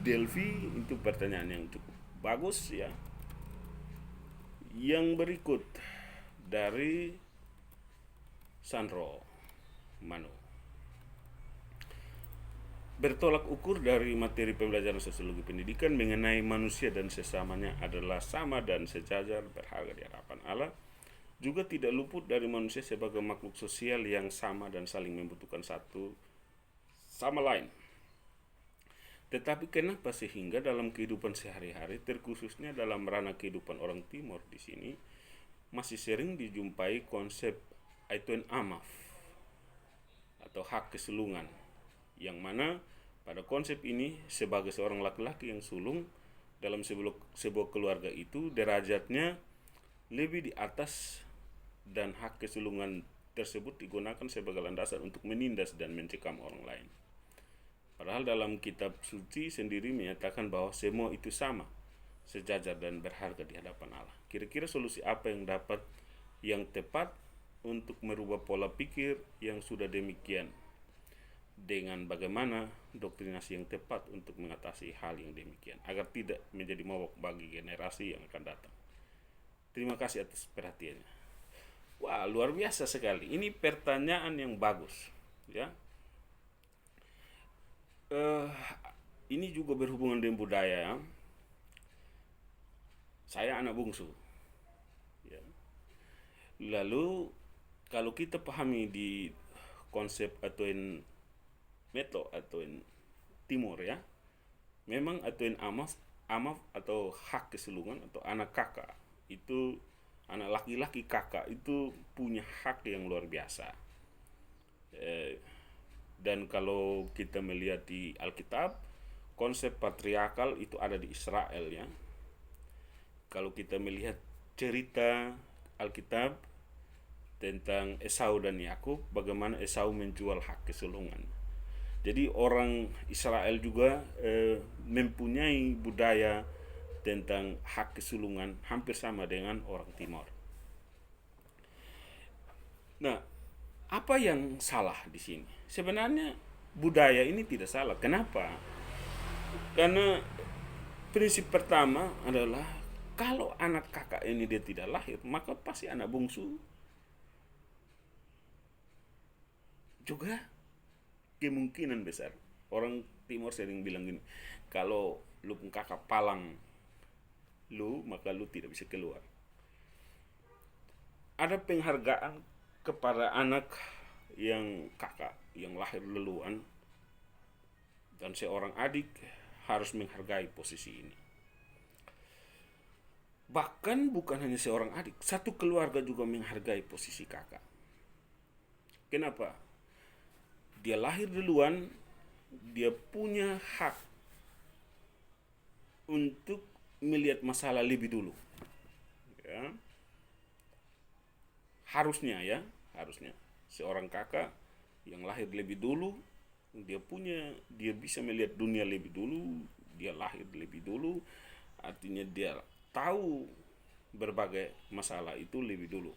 Speaker 1: Delvi, itu pertanyaan yang cukup bagus, ya. Yang berikut dari Sandro Mano. Bertolak ukur dari materi pembelajaran sosiologi pendidikan mengenai manusia dan sesamanya adalah sama dan sejajar, berharga di hadapan Allah, juga tidak luput dari manusia sebagai makhluk sosial yang sama dan saling membutuhkan satu sama lain. Tetapi kenapa sehingga dalam kehidupan sehari-hari, terkhususnya dalam ranah kehidupan orang Timur di sini, masih sering dijumpai konsep aituen amaf atau hak kesulungan, yang mana pada konsep ini sebagai seorang laki-laki yang sulung dalam sebuah keluarga itu derajatnya lebih di atas, dan hak kesulungan tersebut digunakan sebagai landasan untuk menindas dan mencekam orang lain. Padahal dalam kitab suci sendiri menyatakan bahwa semua itu sama, sejajar dan berharga di hadapan Allah. Kira-kira solusi apa yang tepat untuk merubah pola pikir yang sudah demikian dengan bagaimana doktrinasi yang tepat untuk mengatasi hal yang demikian agar tidak menjadi momok bagi generasi yang akan datang. Terima kasih atas perhatiannya. Wah, luar biasa sekali. Ini pertanyaan yang bagus, ya. Ini juga berhubungan dengan budaya, ya. Saya anak bungsu, ya. Lalu kalau kita pahami di konsep atuin meto atuin timur, ya, memang atuin amaf amaf atau hak kesulungan atau anak kakak itu, anak laki-laki kakak itu punya hak yang luar biasa. Dan kalau kita melihat di Alkitab, konsep patriarkal itu ada di Israel, ya. Kalau kita melihat cerita Alkitab tentang Esau dan Yakub, bagaimana Esau menjual hak kesulungan. Jadi orang Israel juga mempunyai budaya tentang hak kesulungan hampir sama dengan orang Timur. Nah, apa yang salah di sini? Sebenarnya budaya ini tidak salah. Kenapa? Karena prinsip pertama adalah kalau anak kakak ini dia tidak lahir, maka pasti anak bungsu juga kemungkinan besar. Orang Timur sering bilang gini, kalau lu kakak palang lu, maka lu tidak bisa keluar. Ada penghargaan kepada anak yang kakak yang lahir duluan, dan seorang adik harus menghargai posisi ini. Bahkan bukan hanya seorang adik, satu keluarga juga menghargai posisi kakak. Kenapa? Dia lahir duluan, dia punya hak untuk melihat masalah lebih dulu, ya. Harusnya seorang kakak yang lahir lebih dulu, dia bisa melihat dunia lebih dulu, dia lahir lebih dulu, artinya dia tahu berbagai masalah itu lebih dulu.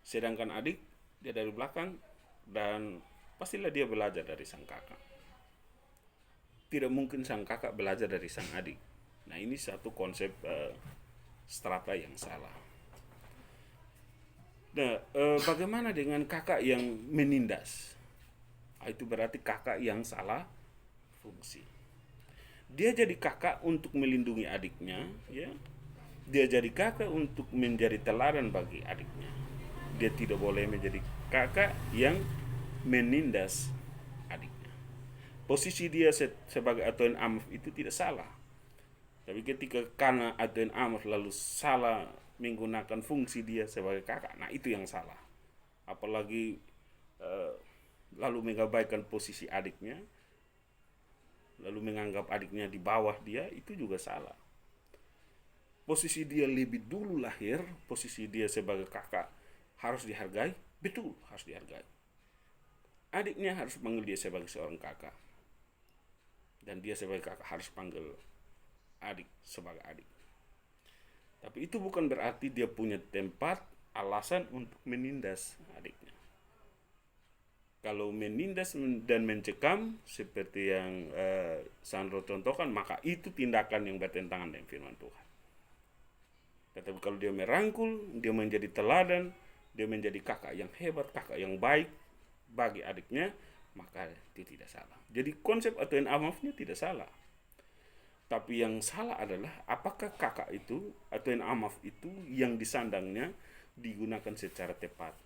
Speaker 1: Sedangkan adik dia dari belakang, dan pastilah dia belajar dari sang kakak. Tidak mungkin sang kakak belajar dari sang adik. Nah, ini satu konsep strata yang salah. Nah, bagaimana dengan kakak yang menindas? Itu berarti kakak yang salah fungsi. Dia jadi kakak untuk melindungi adiknya, ya. Dia jadi kakak untuk menjadi teladan bagi adiknya. Dia tidak boleh menjadi kakak yang menindas adiknya. Posisi dia sebagai atuin amaf itu tidak salah. Tapi ketika karena atuin amaf lalu salah menggunakan fungsi dia sebagai kakak, nah itu yang salah. Apalagi lalu mengabaikan posisi adiknya, lalu menganggap adiknya di bawah dia, itu juga salah. Posisi dia lebih dulu lahir, posisi dia sebagai kakak harus dihargai, betul harus dihargai. Adiknya harus panggil dia sebagai seorang kakak, dan dia sebagai kakak harus panggil adik sebagai adik. Tapi itu bukan berarti dia punya tempat alasan untuk menindas adiknya. Kalau menindas dan mencekam seperti yang Sandro contohkan, maka itu tindakan yang bertentangan dengan firman Tuhan. Tetapi kalau dia merangkul, dia menjadi teladan, dia menjadi kakak yang hebat, kakak yang baik bagi adiknya, maka itu tidak salah. Jadi konsep atuin amafnya tidak salah. Tapi yang salah adalah apakah kakak itu, atuin amaf itu yang disandangnya digunakan secara tepat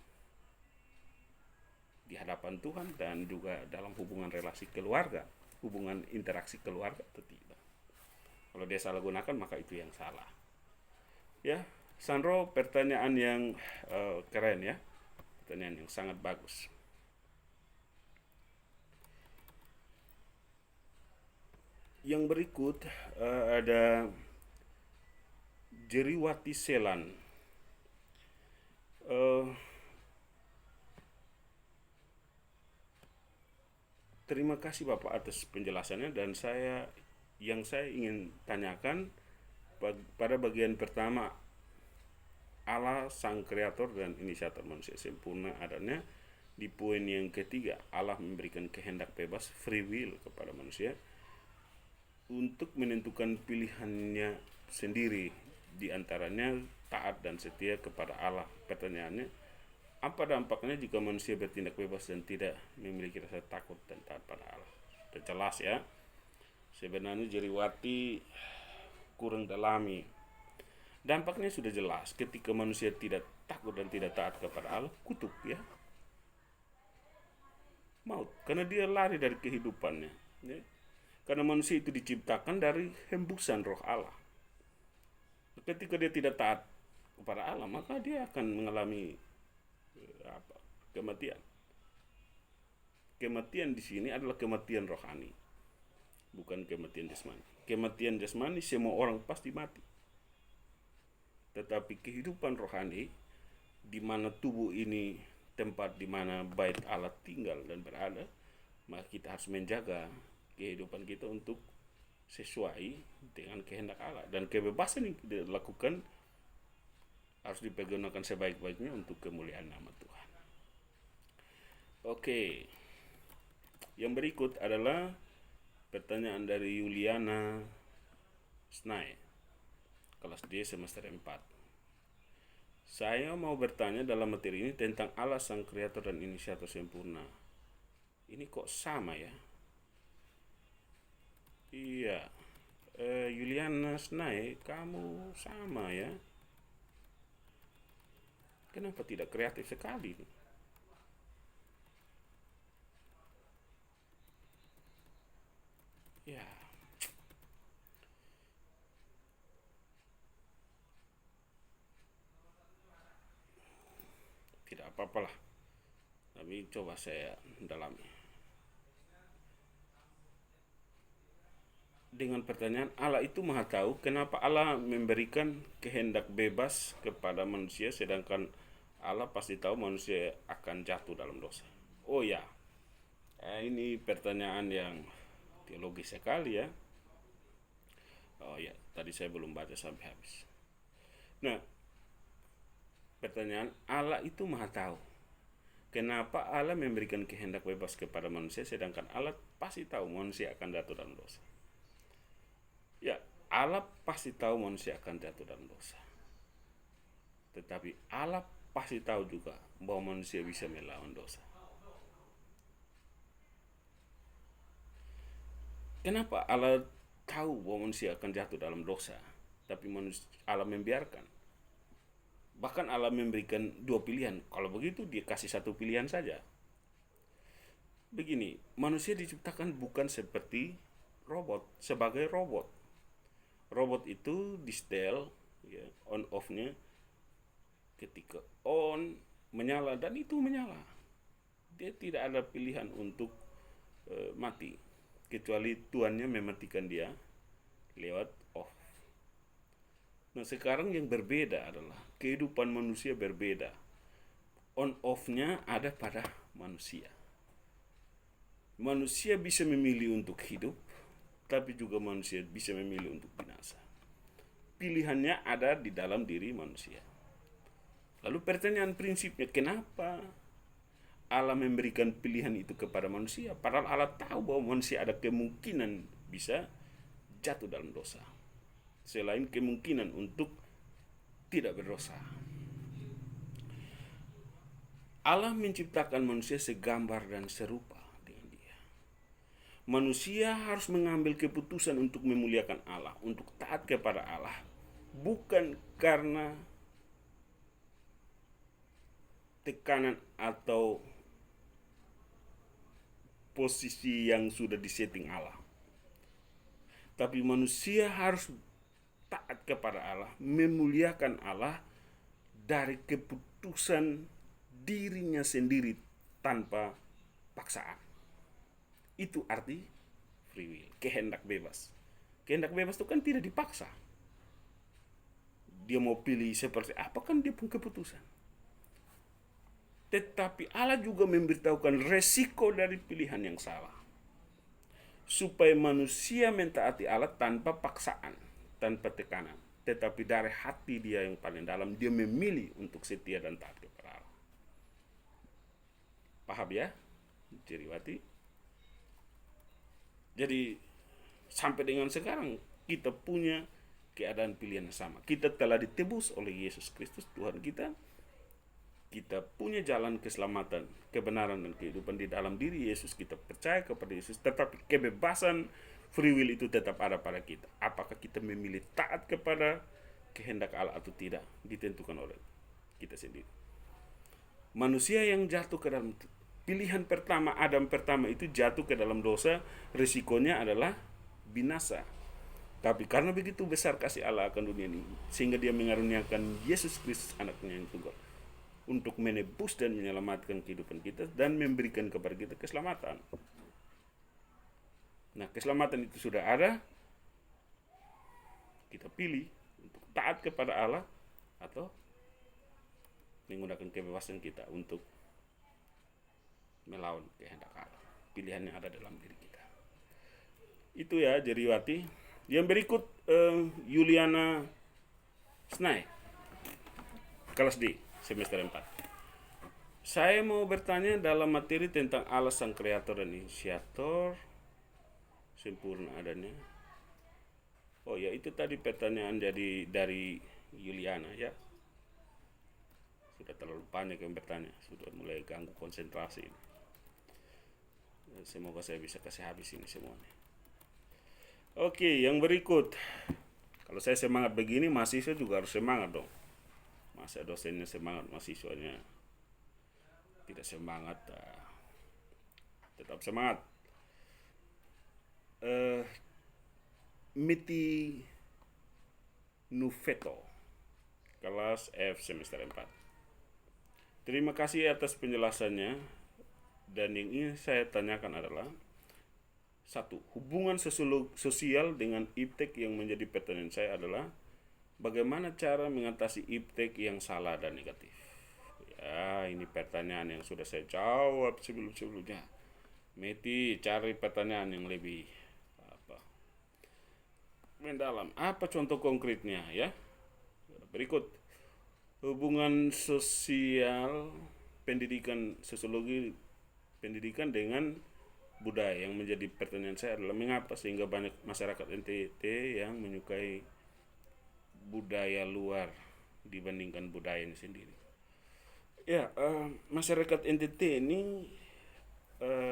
Speaker 1: di hadapan Tuhan dan juga dalam hubungan relasi keluarga, hubungan interaksi keluarga atau tidak. Kalau dia salah gunakan, maka itu yang salah. Ya, Sandro, pertanyaan yang keren, ya, pertanyaan yang sangat bagus. Yang berikut ada Jeriwati Selan. Terima kasih Bapak atas penjelasannya, dan saya ingin tanyakan pada bagian pertama, Allah sang kreator dan inisiator manusia sempurna adanya. Di poin yang ketiga, Allah memberikan kehendak bebas, free will kepada manusia untuk menentukan pilihannya sendiri, di antaranya taat dan setia kepada Allah. Pertanyaannya, apa dampaknya jika manusia bertindak bebas dan tidak memiliki rasa takut dan taat pada Allah? Sudah jelas ya. Sebenarnya Jeriwati kurang dalami. Dampaknya sudah jelas, ketika manusia tidak takut dan tidak taat kepada Allah, kutuk ya. Maut, karena dia lari dari kehidupannya ya. Karena manusia itu diciptakan dari hembusan roh Allah. Ketika dia tidak taat kepada Allah, maka dia akan mengalami kematian. Kematian di sini adalah kematian rohani, bukan kematian jasmani. Kematian jasmani semua orang pasti mati, tetapi kehidupan rohani, di mana tubuh ini tempat di mana bait Allah tinggal dan berada, maka kita harus menjaga kehidupan kita untuk sesuai dengan kehendak Allah, dan kebebasan yang kita lakukan harus dipergunakan sebaik-baiknya untuk kemuliaan nama Tuhan. Oke, yang berikut adalah pertanyaan dari Yuliana Snai, kelas D semester 4. Saya mau bertanya dalam materi ini tentang Allah sang kreator dan inisiator sempurna. Ini kok sama ya? Iya, Yuliana Snai, kamu sama ya? Kenapa tidak kreatif sekali? Ya, tidak apa-apalah, tapi coba saya dalami. Dengan pertanyaan, Allah itu maha tahu, kenapa Allah memberikan kehendak bebas kepada manusia, sedangkan Allah pasti tahu manusia akan jatuh dalam dosa. Oh ya, ini pertanyaan yang teologis sekali ya. Oh ya, tadi saya belum baca sampai habis. Nah, pertanyaan, Allah itu maha tahu, kenapa Allah memberikan kehendak bebas kepada manusia, sedangkan Allah pasti tahu manusia akan jatuh dalam dosa. Ya, Allah pasti tahu manusia akan jatuh dalam dosa, tetapi Allah pasti tahu juga bahwa manusia bisa melawan dosa. Kenapa Allah tahu bahwa manusia akan jatuh dalam dosa, tapi Allah membiarkan? Bahkan Allah memberikan dua pilihan. Kalau begitu dia kasih satu pilihan saja. Begini, manusia diciptakan bukan seperti robot, sebagai robot. Robot itu di setel ya, on off-nya ketika on menyala dan itu menyala. Dia tidak ada pilihan untuk mati, kecuali tuannya mematikan dia lewat off. Nah, sekarang yang berbeda adalah kehidupan manusia berbeda. On off-nya ada pada manusia. Manusia bisa memilih untuk hidup, tapi juga manusia bisa memilih untuk binasa. Pilihannya ada di dalam diri manusia. Lalu pertanyaan prinsipnya, kenapa Allah memberikan pilihan itu kepada manusia? Padahal Allah tahu bahwa manusia ada kemungkinan bisa jatuh dalam dosa, selain kemungkinan untuk tidak berdosa. Allah menciptakan manusia segambar dan serupa dengan Dia. Manusia harus mengambil keputusan untuk memuliakan Allah, untuk taat kepada Allah, bukan karena tekanan atau posisi yang sudah disetting Allah, tapi manusia harus taat kepada Allah, memuliakan Allah dari keputusan dirinya sendiri tanpa paksaan. Itu arti free will, kehendak bebas. Kehendak bebas itu kan tidak dipaksa. Dia mau pilih seperti apa kan dia punya keputusan. Tetapi Allah juga memberitahukan resiko dari pilihan yang salah, supaya manusia mentaati Allah tanpa paksaan, tanpa tekanan. tetapi dari hati dia yang paling dalam dia memilih untuk setia dan taat kepada Allah. Paham ya, Jeriwati? Jadi sampai dengan sekarang kita punya keadaan pilihan yang sama. Kita telah ditebus oleh Yesus Kristus Tuhan kita. Kita punya jalan keselamatan, kebenaran dan kehidupan di dalam diri Yesus. Kita percaya kepada Yesus, tetapi kebebasan free will itu tetap ada pada kita. Apakah kita memilih taat kepada kehendak Allah atau tidak, ditentukan oleh kita sendiri. Manusia yang jatuh ke dalam pilihan pertama, Adam pertama itu jatuh ke dalam dosa, risikonya adalah binasa. Tapi karena begitu besar kasih Allah akan dunia ini, sehingga dia mengaruniakan Yesus Kristus anaknya yang tunggal untuk menebus dan menyelamatkan kehidupan kita dan memberikan kepada kita keselamatan. Nah, keselamatan itu sudah ada. Kita pilih untuk taat kepada Allah atau menggunakan kebebasan kita untuk melawan kehendak Allah. Pilihannya ada dalam diri kita. Itu ya, Jeriwati. Yang berikut Yuliana Snai, kelas D, semester 4. Saya mau bertanya dalam materi tentang Allah sang kreator dan inisiator, sempurna adanya. Oh ya, itu tadi pertanyaan dari Yuliana ya. Sudah terlalu banyak yang bertanya, sudah mulai ganggu konsentrasi ini. Semoga saya bisa kasih habis ini semuanya. Oke, yang berikut. Kalau saya semangat begini, mahasiswa juga harus semangat dong. Masa dosennya semangat, mahasiswanya tidak semangat. Tetap semangat. Miti Nufeto, kelas F semester 4. Terima kasih atas penjelasannya. Dan yang ingin saya tanyakan adalah, satu, hubungan sosial dengan iptek yang menjadi pertanyaan saya adalah bagaimana cara mengatasi iptek yang salah dan negatif. Ya, ini pertanyaan yang sudah saya jawab sebelumnya. Meti, cari pertanyaan yang lebih mendalam. Apa contoh konkretnya ya? Berikut, hubungan sosial pendidikan sosiologi pendidikan dengan budaya. Yang menjadi pertanyaan saya adalah mengapa sehingga banyak masyarakat NTT yang menyukai budaya luar dibandingkan budayanya sendiri. Ya, masyarakat NTT ini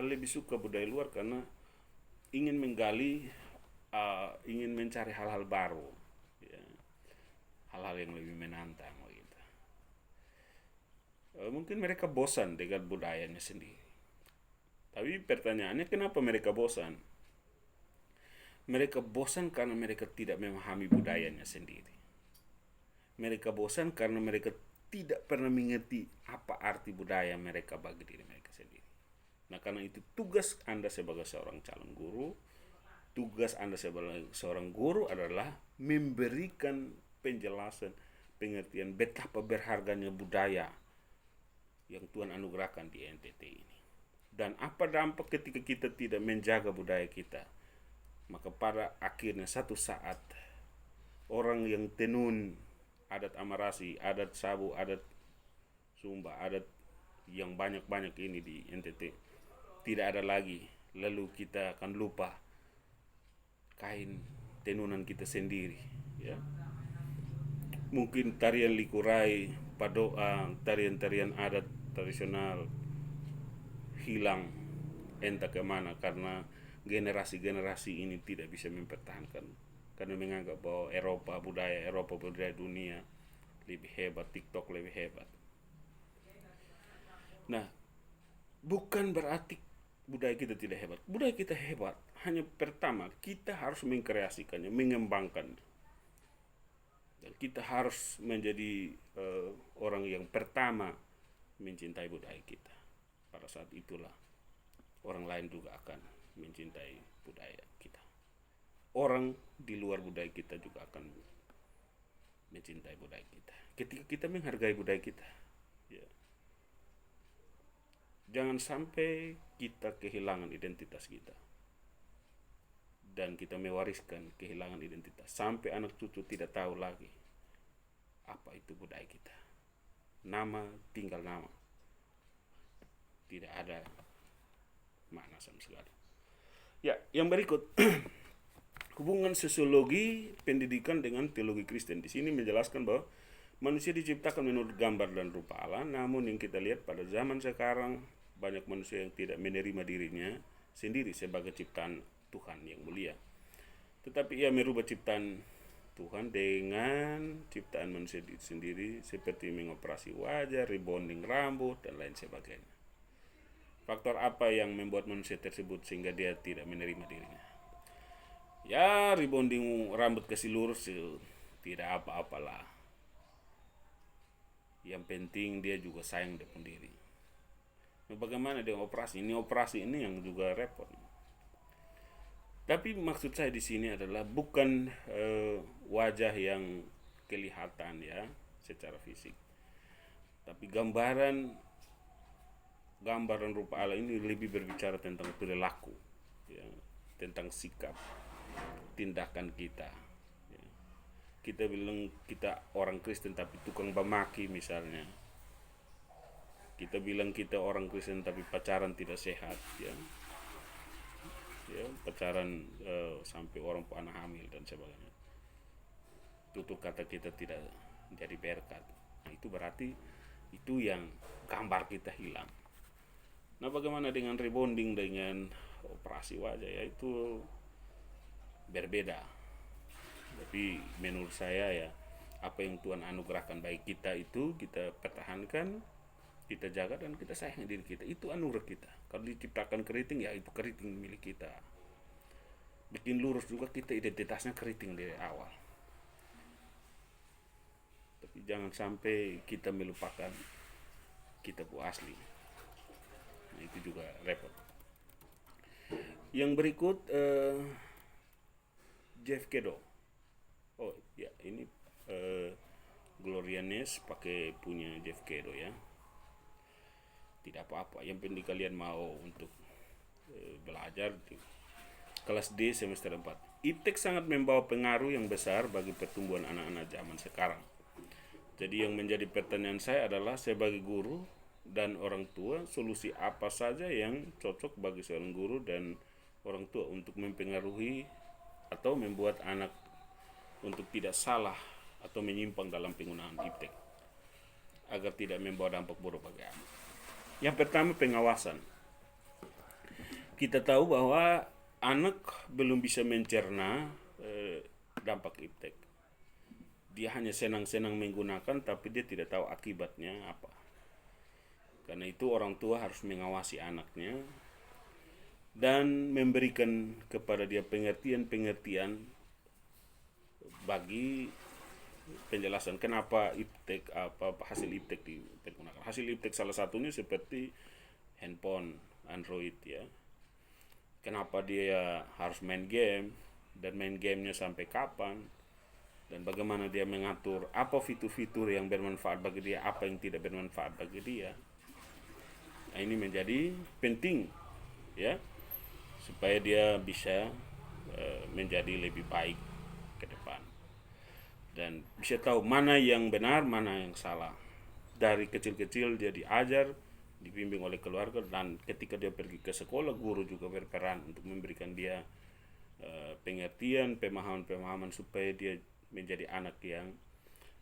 Speaker 1: lebih suka budaya luar karena ingin menggali, ingin mencari hal-hal baru, ya, hal-hal yang lebih menantang gitu. Mungkin mereka bosan dengan budayanya sendiri. Tapi pertanyaannya, kenapa mereka bosan? Mereka bosan karena mereka tidak memahami budayanya sendiri. Mereka bosan karena mereka tidak pernah mengerti apa arti budaya mereka bagi diri mereka sendiri. Nah, karena itu tugas Anda sebagai seorang calon guru, tugas Anda sebagai seorang guru adalah memberikan penjelasan, pengertian betapa berharganya budaya yang Tuhan anugerahkan di NTT ini. Dan apa dampak ketika kita tidak menjaga budaya kita? Maka pada akhirnya satu saat orang yang tenun adat Amarasi, adat Sabu, adat Sumba, adat yang banyak-banyak ini di NTT tidak ada lagi. Lalu kita akan lupa kain tenunan kita sendiri, ya. Mungkin tarian likurai, padoa, tarian-tarian adat tradisional hilang entah kemana karena generasi-generasi ini tidak bisa mempertahankan karena menganggap bahwa budaya dunia lebih hebat, TikTok lebih hebat. Nah, bukan berarti budaya kita tidak hebat. Budaya kita hebat. Hanya pertama, kita harus mengkreasikannya, mengembangkannya. Dan kita harus menjadi orang yang pertama mencintai budaya kita. Pada saat itulah orang lain juga akan mencintai budaya kita. Orang di luar budaya kita juga akan mencintai budaya kita. Ketika kita menghargai budaya kita, ya. Jangan sampai kita kehilangan identitas kita. dan kita mewariskan kehilangan identitas sampai anak cucu tidak tahu lagi apa itu budaya kita. Nama tinggal nama, tidak ada makna sama sekali. Ya, yang berikut hubungan sosiologi pendidikan dengan teologi Kristen. Di sini menjelaskan bahwa manusia diciptakan menurut gambar dan rupa Allah, namun yang kita lihat pada zaman sekarang banyak manusia yang tidak menerima dirinya sendiri sebagai ciptaan Tuhan yang mulia. Tetapi ia merubah ciptaan Tuhan dengan ciptaan manusia sendiri seperti mengoperasi wajah, rebonding rambut, dan lain sebagainya. Faktor apa yang membuat manusia tersebut sehingga dia tidak menerima dirinya? Ya, rebonding rambut kasih lurus tidak apa-apalah. Yang penting dia juga sayang dengan diri. Nah, bagaimana dia operasi? Operasi ini yang juga repot. Tapi maksud saya di sini adalah bukan wajah yang kelihatan ya secara fisik. Tapi gambar dan rupa Allah ini lebih berbicara tentang perilaku, ya, tentang sikap, tindakan kita. Ya. Kita bilang kita orang Kristen tapi tukang bamaki misalnya. Kita bilang kita orang Kristen tapi pacaran tidak sehat, ya, pacaran sampai orang anak hamil dan sebagainya. Tutur kata kita tidak jadi berkat. Nah, itu berarti itu yang gambar kita hilang. Nah, bagaimana dengan rebonding dengan operasi wajah? Ya, itu berbeda. Tapi menurut saya ya, apa yang Tuhan anugerahkan baik kita itu kita pertahankan, kita jaga dan kita sayang diri kita. Itu anugerah kita. Kalau diciptakan keriting, ya itu keriting milik kita. Bikin lurus juga kita identitasnya keriting dari awal. Tapi jangan sampai kita melupakan kita asli. Nah, itu juga repot. Yang berikut Jeff Kedo. Oh ya, ini Gloria Ness pakai punya Jeff Kedo ya. Tidak apa-apa, yang penting kalian mau untuk belajar di kelas D semester 4. Iptek sangat membawa pengaruh yang besar bagi pertumbuhan anak-anak zaman sekarang. Jadi yang menjadi pertanyaan saya adalah sebagai guru dan orang tua, solusi apa saja yang cocok bagi seorang guru dan orang tua untuk mempengaruhi atau membuat anak untuk tidak salah atau menyimpang dalam penggunaan iptek agar tidak membawa dampak buruk bagi anak. Yang pertama, pengawasan. Kita tahu bahwa anak belum bisa mencerna dampak iptek. Dia hanya senang-senang menggunakan tapi dia tidak tahu akibatnya apa. Karena itu orang tua harus mengawasi anaknya dan memberikan kepada dia pengertian-pengertian bagi penjelasan kenapa iptek, apa hasil iptek digunakan. Hasil iptek salah satunya seperti handphone Android ya. Kenapa dia harus main game dan main gamenya sampai kapan, dan bagaimana dia mengatur apa fitur-fitur yang bermanfaat bagi dia, apa yang tidak bermanfaat bagi dia. Nah, ini menjadi penting ya supaya dia bisa menjadi lebih baik ke depan dan bisa tahu mana yang benar, mana yang salah. Dari kecil-kecil dia diajar, dibimbing oleh keluarga, dan ketika dia pergi ke sekolah, guru juga berperan untuk memberikan dia pengertian, pemahaman-pemahaman supaya dia menjadi anak yang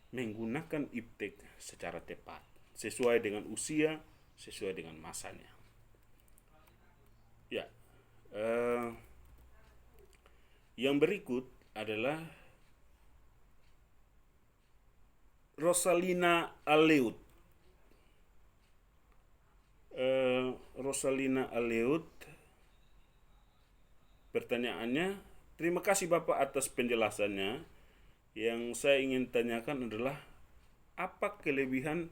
Speaker 1: menggunakan iptek secara tepat, sesuai dengan usia, sesuai dengan masanya. Ya, yang berikut adalah Rosalina Aleut. Rosalina Aleut, pertanyaannya, terima kasih Bapak atas penjelasannya. Yang saya ingin tanyakan adalah apa kelebihan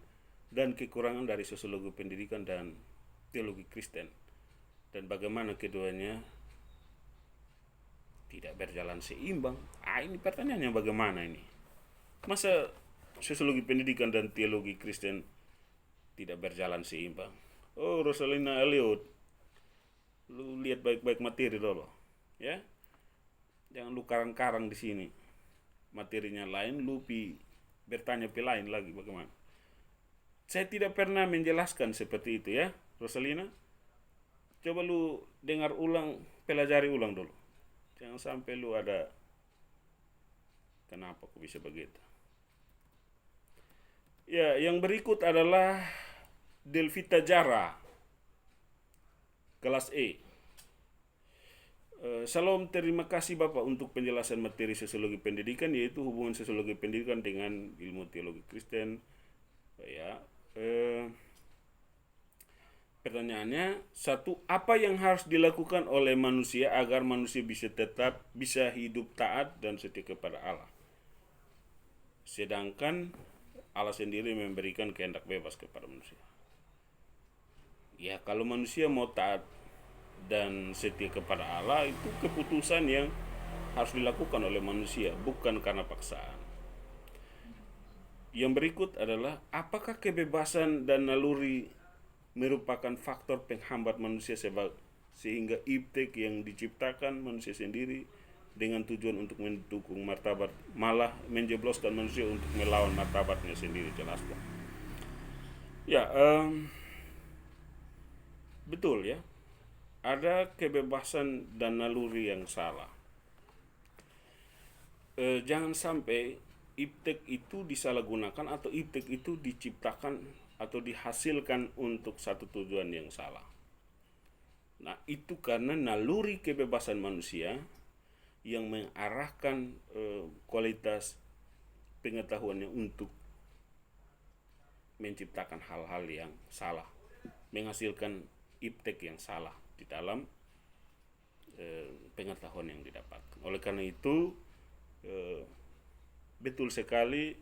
Speaker 1: dan kekurangan dari sosiologi pendidikan dan teologi Kristen, dan bagaimana keduanya tidak berjalan seimbang. Ini pertanyaannya bagaimana ini? Masa sosiologi pendidikan dan teologi Kristen tidak berjalan seimbang? Oh, Rosalina Elliot, lu lihat baik-baik materi dulu, ya. Jangan lu karang-karang di sini. Materinya lain, lu bertanya lain lagi bagaimana. Saya tidak pernah menjelaskan seperti itu ya, Rosalina. Coba lu dengar ulang, pelajari ulang dulu. Jangan sampai lu ada kenapa kok bisa begitu. Ya, yang berikut adalah Delvita Jara, kelas E. Salam, terima kasih Bapak untuk penjelasan materi sosiologi pendidikan, yaitu hubungan sosiologi pendidikan dengan ilmu teologi Kristen. Ya, pertanyaannya, satu, apa yang harus dilakukan oleh manusia agar manusia bisa hidup taat dan setia kepada Allah? Sedangkan Allah sendiri memberikan kehendak bebas kepada manusia. Ya, kalau manusia mau taat dan setia kepada Allah, itu keputusan yang harus dilakukan oleh manusia, bukan karena paksaan. Yang berikut adalah, apakah kebebasan dan naluri merupakan faktor penghambat manusia sehingga iptek yang diciptakan manusia sendiri dengan tujuan untuk mendukung martabat malah menjebloskan manusia untuk melawan martabatnya sendiri? Jelaskan. Ya, betul ya. Ada kebebasan dan naluri yang salah. Jangan sampai iptek itu disalahgunakan atau iptek itu diciptakan atau dihasilkan untuk satu tujuan yang salah. Nah, itu karena naluri kebebasan manusia yang mengarahkan kualitas pengetahuannya untuk menciptakan hal-hal yang salah, menghasilkan iptek yang salah di dalam pengetahuan yang didapatkan. Oleh karena itu, betul sekali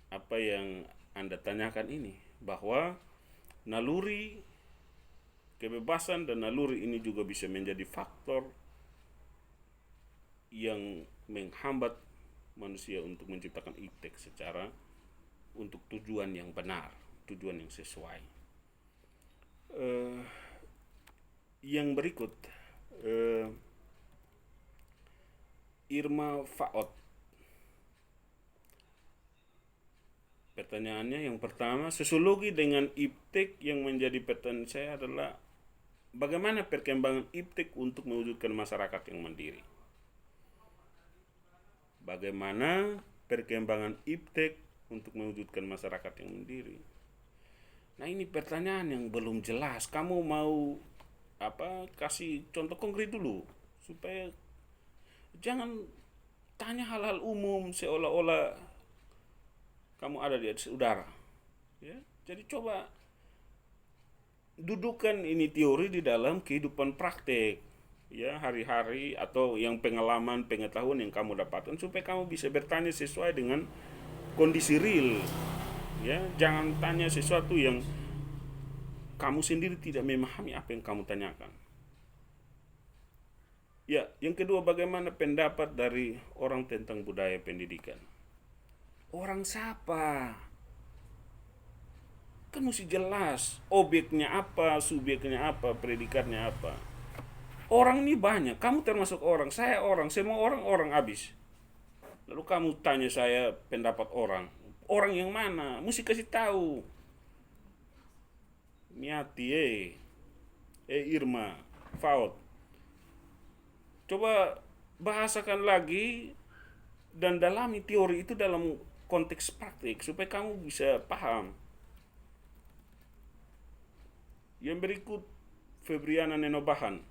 Speaker 1: apa yang Anda tanyakan ini, bahwa naluri kebebasan dan naluri ini juga bisa menjadi faktor yang menghambat manusia untuk menciptakan iptek secara untuk tujuan yang benar, tujuan yang sesuai. Yang berikut, Irma Faot. Pertanyaannya yang pertama, sosiologi dengan iptek, yang menjadi pertanyaan saya adalah bagaimana perkembangan iptek untuk mewujudkan masyarakat yang mandiri? Bagaimana perkembangan iptek untuk mewujudkan masyarakat yang mandiri? Nah, ini pertanyaan yang belum jelas. Kamu mau kasih contoh konkret dulu, supaya jangan tanya hal-hal umum seolah-olah kamu ada di atas udara. Ya, jadi coba dudukan ini teori di dalam kehidupan praktek, ya, hari-hari, atau yang pengalaman, pengetahuan yang kamu dapatkan, supaya kamu bisa bertanya sesuai dengan kondisi real. Ya, jangan tanya sesuatu yang kamu sendiri tidak memahami apa yang kamu tanyakan. Ya, yang kedua, bagaimana pendapat dari orang tentang budaya pendidikan? Orang siapa? Kan mesti jelas objeknya apa, subjeknya apa, predikatnya apa. Orang ini banyak, kamu termasuk orang, saya orang, semua orang habis. Lalu kamu tanya saya pendapat orang. Orang yang mana? Mesti kasih tahu. Miati, Irma Faot. Coba bahasakan lagi dan dalami teori itu dalam konteks praktik supaya kamu bisa paham. Yang berikut, Febriana Nenobahan,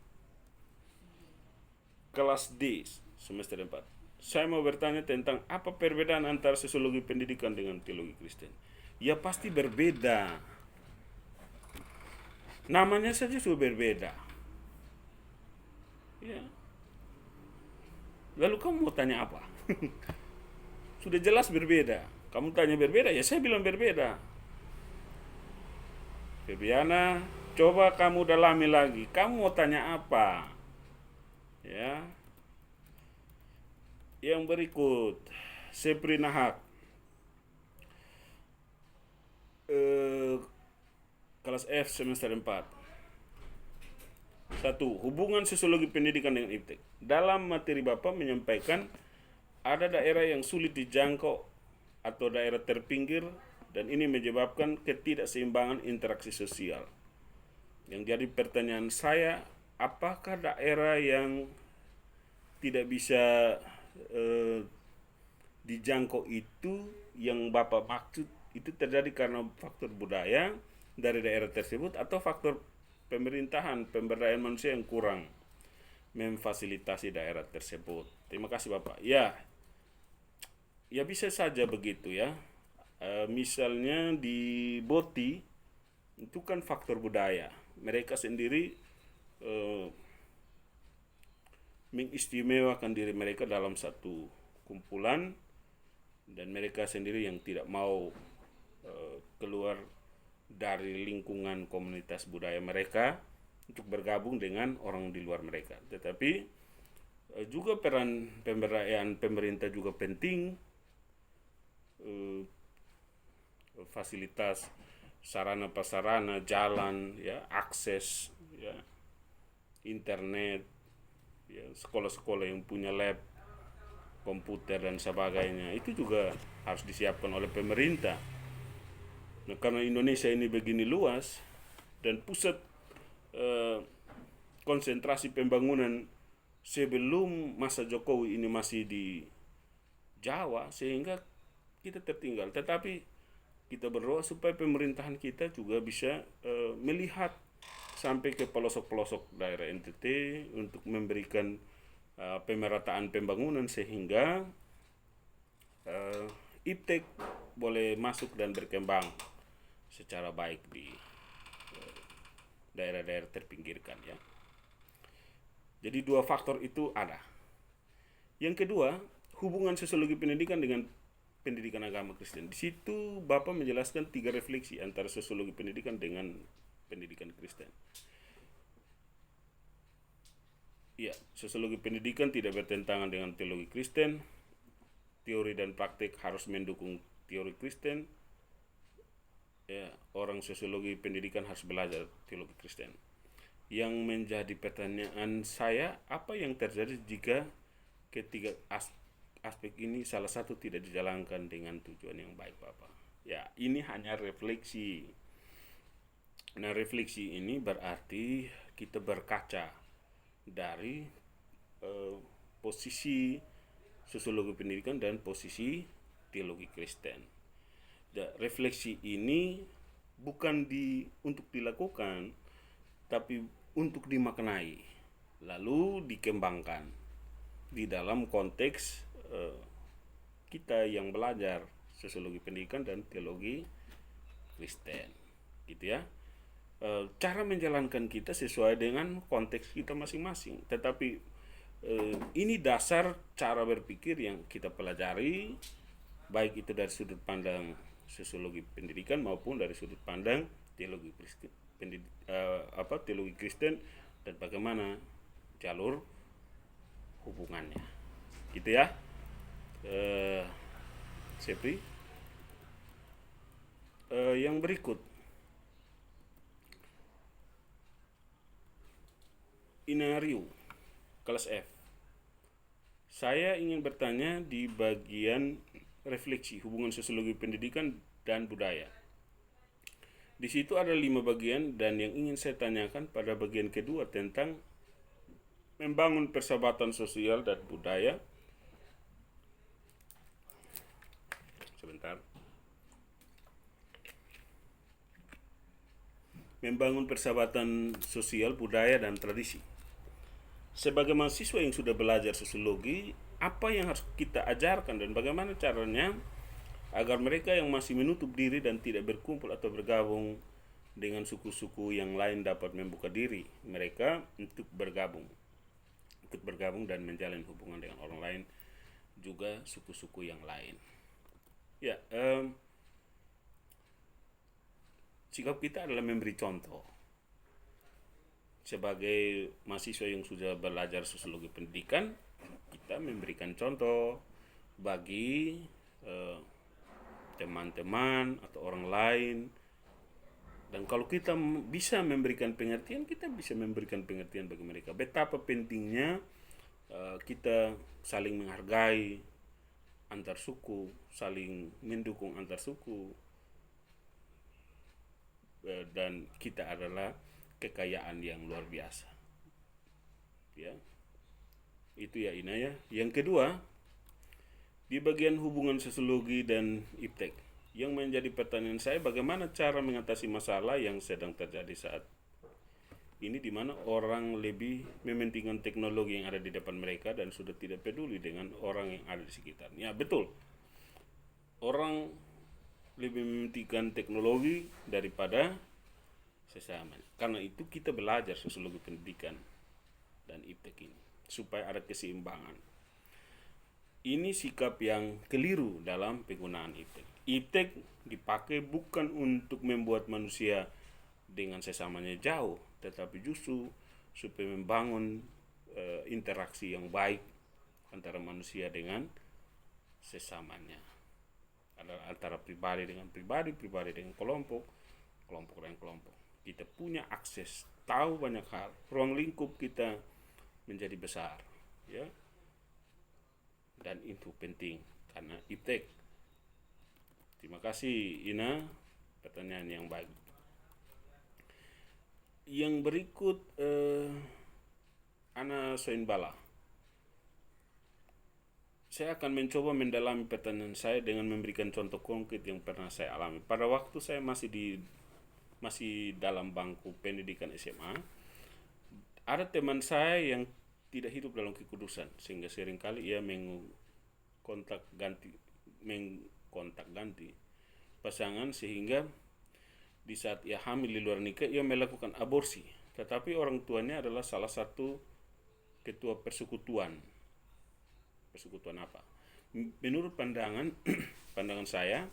Speaker 1: kelas D, semester 4. Saya mau bertanya tentang apa perbedaan antara sosiologi pendidikan dengan teologi Kristen. Ya, pasti berbeda. Namanya saja sudah berbeda. Ya. Lalu kamu mau tanya apa? Sudah jelas berbeda. Kamu tanya berbeda, ya saya bilang berbeda. Febriana, coba kamu dalami lagi. Kamu mau tanya apa? Ya. Yang berikut, Seprina Hak, kelas F semester 4. Satu, hubungan sosiologi pendidikan dengan iptek. Dalam materi Bapak menyampaikan ada daerah yang sulit dijangkau atau daerah terpinggir dan ini menyebabkan ketidakseimbangan interaksi sosial. Yang jadi pertanyaan saya, apakah daerah yang tidak bisa eh, dijangkau itu yang Bapak maksud itu terjadi karena faktor budaya dari daerah tersebut atau faktor pemerintahan, pemberdayaan manusia yang kurang memfasilitasi daerah tersebut. Terima kasih Bapak. Ya, ya bisa saja begitu ya. Misalnya di Boti itu kan faktor budaya. Mereka sendiri eh, mengistimewakan diri mereka dalam satu kumpulan dan mereka sendiri yang tidak mau keluar dari lingkungan komunitas budaya mereka untuk bergabung dengan orang di luar mereka. Tetapi juga peran pemberdayaan pemerintah juga penting, fasilitas sarana prasarana, jalan, ya, akses, ya, internet, ya, sekolah-sekolah yang punya lab, komputer dan sebagainya itu juga harus disiapkan oleh pemerintah. Nah, karena Indonesia ini begini luas dan pusat eh, konsentrasi pembangunan sebelum masa Jokowi ini masih di Jawa, sehingga kita tertinggal. Tetapi kita berdoa supaya pemerintahan kita juga bisa melihat sampai ke pelosok-pelosok daerah NTT untuk memberikan pemerataan pembangunan sehingga iptek boleh masuk dan berkembang secara baik di daerah-daerah terpinggirkan ya. Jadi dua faktor itu ada. Yang kedua, hubungan sosiologi pendidikan dengan pendidikan agama Kristen. Di situ Bapak menjelaskan 3 refleksi antara sosiologi pendidikan dengan pendidikan Kristen. Ya, sosiologi pendidikan tidak bertentangan dengan teologi Kristen. Teori dan praktik harus mendukung teori Kristen. Ya, orang sosiologi pendidikan harus belajar teologi Kristen. Yang menjadi pertanyaan saya, apa yang terjadi jika ketiga aspek ini salah satu tidak dijalankan dengan tujuan yang baik Bapak? Ya, ini hanya refleksi. Nah, refleksi ini berarti kita berkaca dari posisi sosiologi pendidikan dan posisi teologi Kristen. Refleksi ini bukan untuk dilakukan, tapi untuk dimaknai, lalu dikembangkan di dalam konteks kita yang belajar sosiologi pendidikan dan teologi Kristen, gitu ya. Cara menjalankan kita sesuai dengan konteks kita masing-masing, tetapi ini dasar cara berpikir yang kita pelajari, baik itu dari sudut pandang sosiologi pendidikan maupun dari sudut pandang teologi Kristen, teologi Kristen dan bagaimana jalur hubungannya, gitu ya. Sepri, yang berikut, Inariu kelas F. Saya ingin bertanya di bagian refleksi hubungan sosiologi pendidikan dan budaya. Di situ ada 5 bagian dan yang ingin saya tanyakan pada bagian kedua tentang membangun persahabatan sosial dan budaya. Sebentar. Membangun persahabatan sosial, budaya dan tradisi. Sebagai mahasiswa yang sudah belajar sosiologi, apa yang harus kita ajarkan dan bagaimana caranya agar mereka yang masih menutup diri dan tidak berkumpul atau bergabung dengan suku-suku yang lain dapat membuka diri mereka untuk bergabung dan menjalin hubungan dengan orang lain, juga suku-suku yang lain. Ya, sikap kita adalah memberi contoh. Sebagai mahasiswa yang sudah belajar sosiologi pendidikan, kita memberikan contoh bagi teman-teman atau orang lain Dan kalau kita bisa memberikan pengertian, kita bisa memberikan pengertian bagi mereka. Betapa pentingnya kita saling menghargai antar suku, saling mendukung antar suku, dan kita adalah kekayaan yang luar biasa. Ya, itu ya Ina ya. Yang kedua, di bagian hubungan sosiologi dan iptek, yang menjadi pertanyaan saya, bagaimana cara mengatasi masalah yang sedang terjadi saat ini, di mana orang lebih mementingkan teknologi yang ada di depan mereka dan sudah tidak peduli dengan orang yang ada di sekitarnya. Betul, orang lebih mementingkan teknologi daripada sesama. Karena itu kita belajar sosiologi pendidikan dan iptek ini supaya ada keseimbangan. Ini sikap yang keliru dalam penggunaan iptek. Iptek dipakai bukan untuk membuat manusia dengan sesamanya jauh, tetapi justru supaya membangun interaksi yang baik antara manusia dengan sesamanya, antara pribadi dengan pribadi, pribadi dengan kelompok, kelompok dengan kelompok. Kita punya akses, tahu banyak hal, ruang lingkup kita menjadi besar, ya. Dan itu penting karena iptek. Terima kasih Ina, pertanyaan yang baik. Yang berikut Ana Soinbala. Saya akan mencoba mendalami pertanyaan saya dengan memberikan contoh konkret yang pernah saya alami. Pada waktu saya masih dalam bangku pendidikan SMA, ada teman saya yang tidak hidup dalam kekudusan, sehingga seringkali ia mengkontak ganti pasangan, sehingga di saat ia hamil di luar nikah ia melakukan aborsi. Tetapi orang tuanya adalah salah satu ketua persekutuan. Persekutuan apa? Menurut pandangan saya,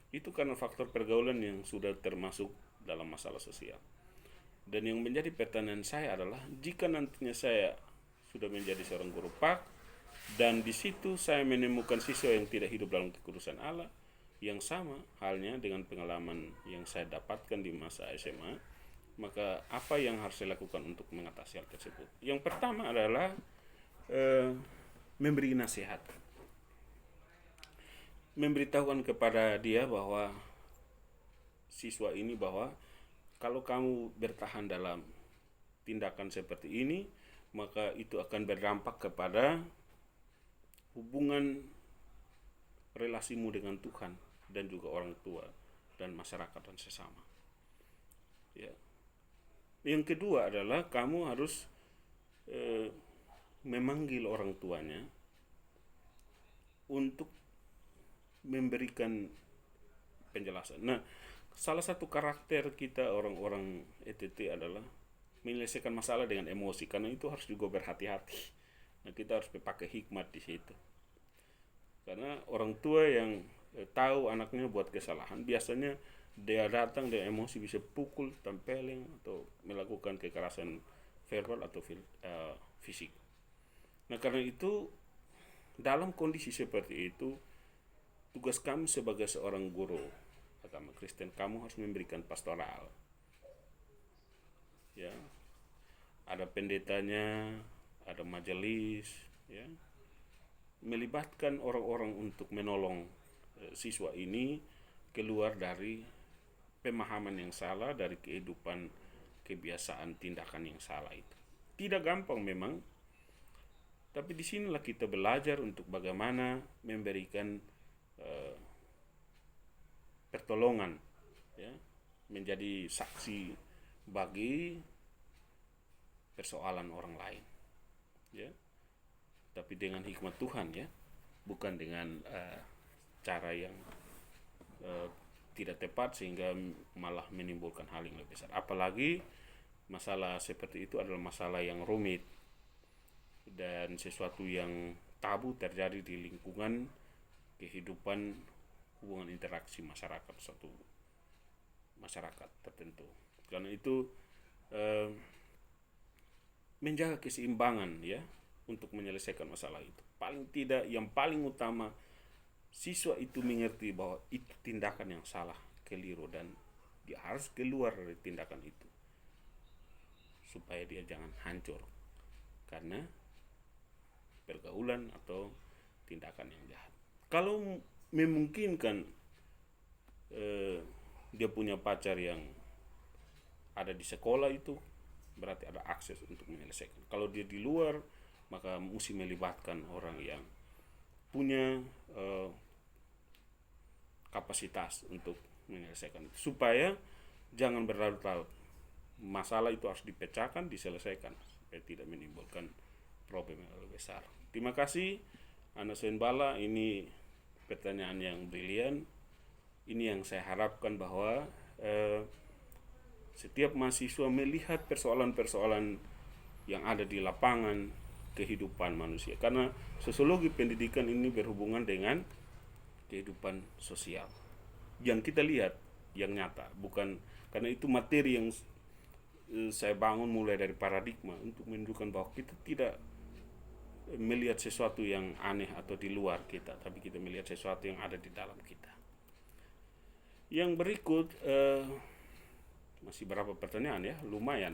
Speaker 1: itu karena faktor pergaulan yang sudah termasuk dalam masalah sosial. Dan yang menjadi pertanyaan saya adalah, jika nantinya saya sudah menjadi seorang guru pak, dan di situ saya menemukan siswa yang tidak hidup dalam kekudusan Allah, yang sama halnya dengan pengalaman yang saya dapatkan di masa SMA, maka apa yang harus saya lakukan untuk mengatasi hal tersebut? Yang pertama adalah memberi nasihat, memberitahukan kepada dia bahwa siswa ini bahwa kalau kamu bertahan dalam tindakan seperti ini, maka itu akan berdampak kepada hubungan relasimu dengan Tuhan dan juga orang tua dan masyarakat dan sesama. Ya. Yang kedua adalah kamu harus memanggil orang tuanya untuk memberikan penjelasan. Nah, salah satu karakter kita orang-orang ETT adalah menyelesaikan masalah dengan emosi, karena itu harus juga berhati-hati. Nah, kita harus pakai hikmat di situ. Karena orang tua yang tahu anaknya buat kesalahan, biasanya dia datang dengan emosi, bisa pukul, tempeleng, atau melakukan kekerasan verbal atau fisik. Nah, karena itu dalam kondisi seperti itu, tugas kami sebagai seorang guru agama Kristen, kamu harus memberikan pastoral. Ya, ada pendetanya, ada majelis, ya, melibatkan orang-orang untuk menolong siswa ini keluar dari pemahaman yang salah, dari kehidupan kebiasaan tindakan yang salah itu. Tidak gampang memang, tapi disinilah kita belajar untuk bagaimana memberikan pertolongan, ya, menjadi saksi bagi persoalan orang lain, ya, tapi dengan hikmat Tuhan, ya, bukan dengan cara yang tidak tepat sehingga malah menimbulkan hal yang lebih besar. Apalagi masalah seperti itu adalah masalah yang rumit dan sesuatu yang tabu terjadi di lingkungan kehidupan hubungan interaksi masyarakat, suatu masyarakat tertentu. Karena itu menjaga keseimbangan, ya, untuk menyelesaikan masalah itu. Paling tidak, yang paling utama, siswa itu mengerti bahwa itu tindakan yang salah, keliru, dan dia harus keluar dari tindakan itu supaya dia jangan hancur karena pergaulan atau tindakan yang jahat. Kalau memungkinkan dia punya pacar yang ada di sekolah, itu berarti ada akses untuk menyelesaikan. Kalau dia di luar, maka mesti melibatkan orang yang punya kapasitas untuk menyelesaikan itu, supaya jangan berlarut-larut. Masalah itu harus dipecahkan, diselesaikan supaya tidak menimbulkan problem yang lebih besar. Terima kasih Ana Bala, ini pertanyaan yang brilian. Ini yang saya harapkan bahwa setiap mahasiswa melihat persoalan-persoalan yang ada di lapangan kehidupan manusia, karena sosiologi pendidikan ini berhubungan dengan kehidupan sosial yang kita lihat, yang nyata, bukan karena itu materi yang saya bangun mulai dari paradigma untuk menunjukkan bahwa kita tidak melihat sesuatu yang aneh atau di luar kita, tapi kita melihat sesuatu yang ada di dalam kita. Yang berikut masih berapa pertanyaan ya, lumayan,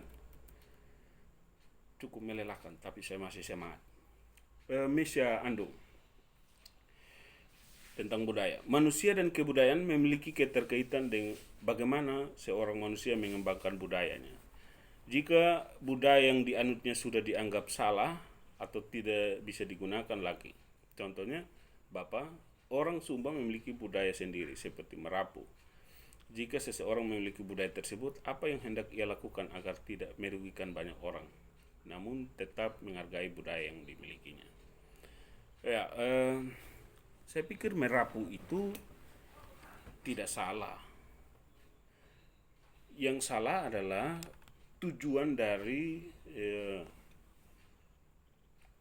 Speaker 1: cukup melelahkan, tapi saya masih semangat. Mesya Andung, tentang budaya. Manusia dan kebudayaan memiliki keterkaitan dengan bagaimana seorang manusia mengembangkan budayanya. Jika budaya yang dianutnya sudah dianggap salah atau tidak bisa digunakan lagi, contohnya Bapak, orang Sumba memiliki budaya sendiri seperti merapu. Jika seseorang memiliki budaya tersebut, apa yang hendak ia lakukan agar tidak merugikan banyak orang, namun tetap menghargai budaya yang dimilikinya? Ya, saya pikir merapu itu tidak salah. Yang salah adalah tujuan dari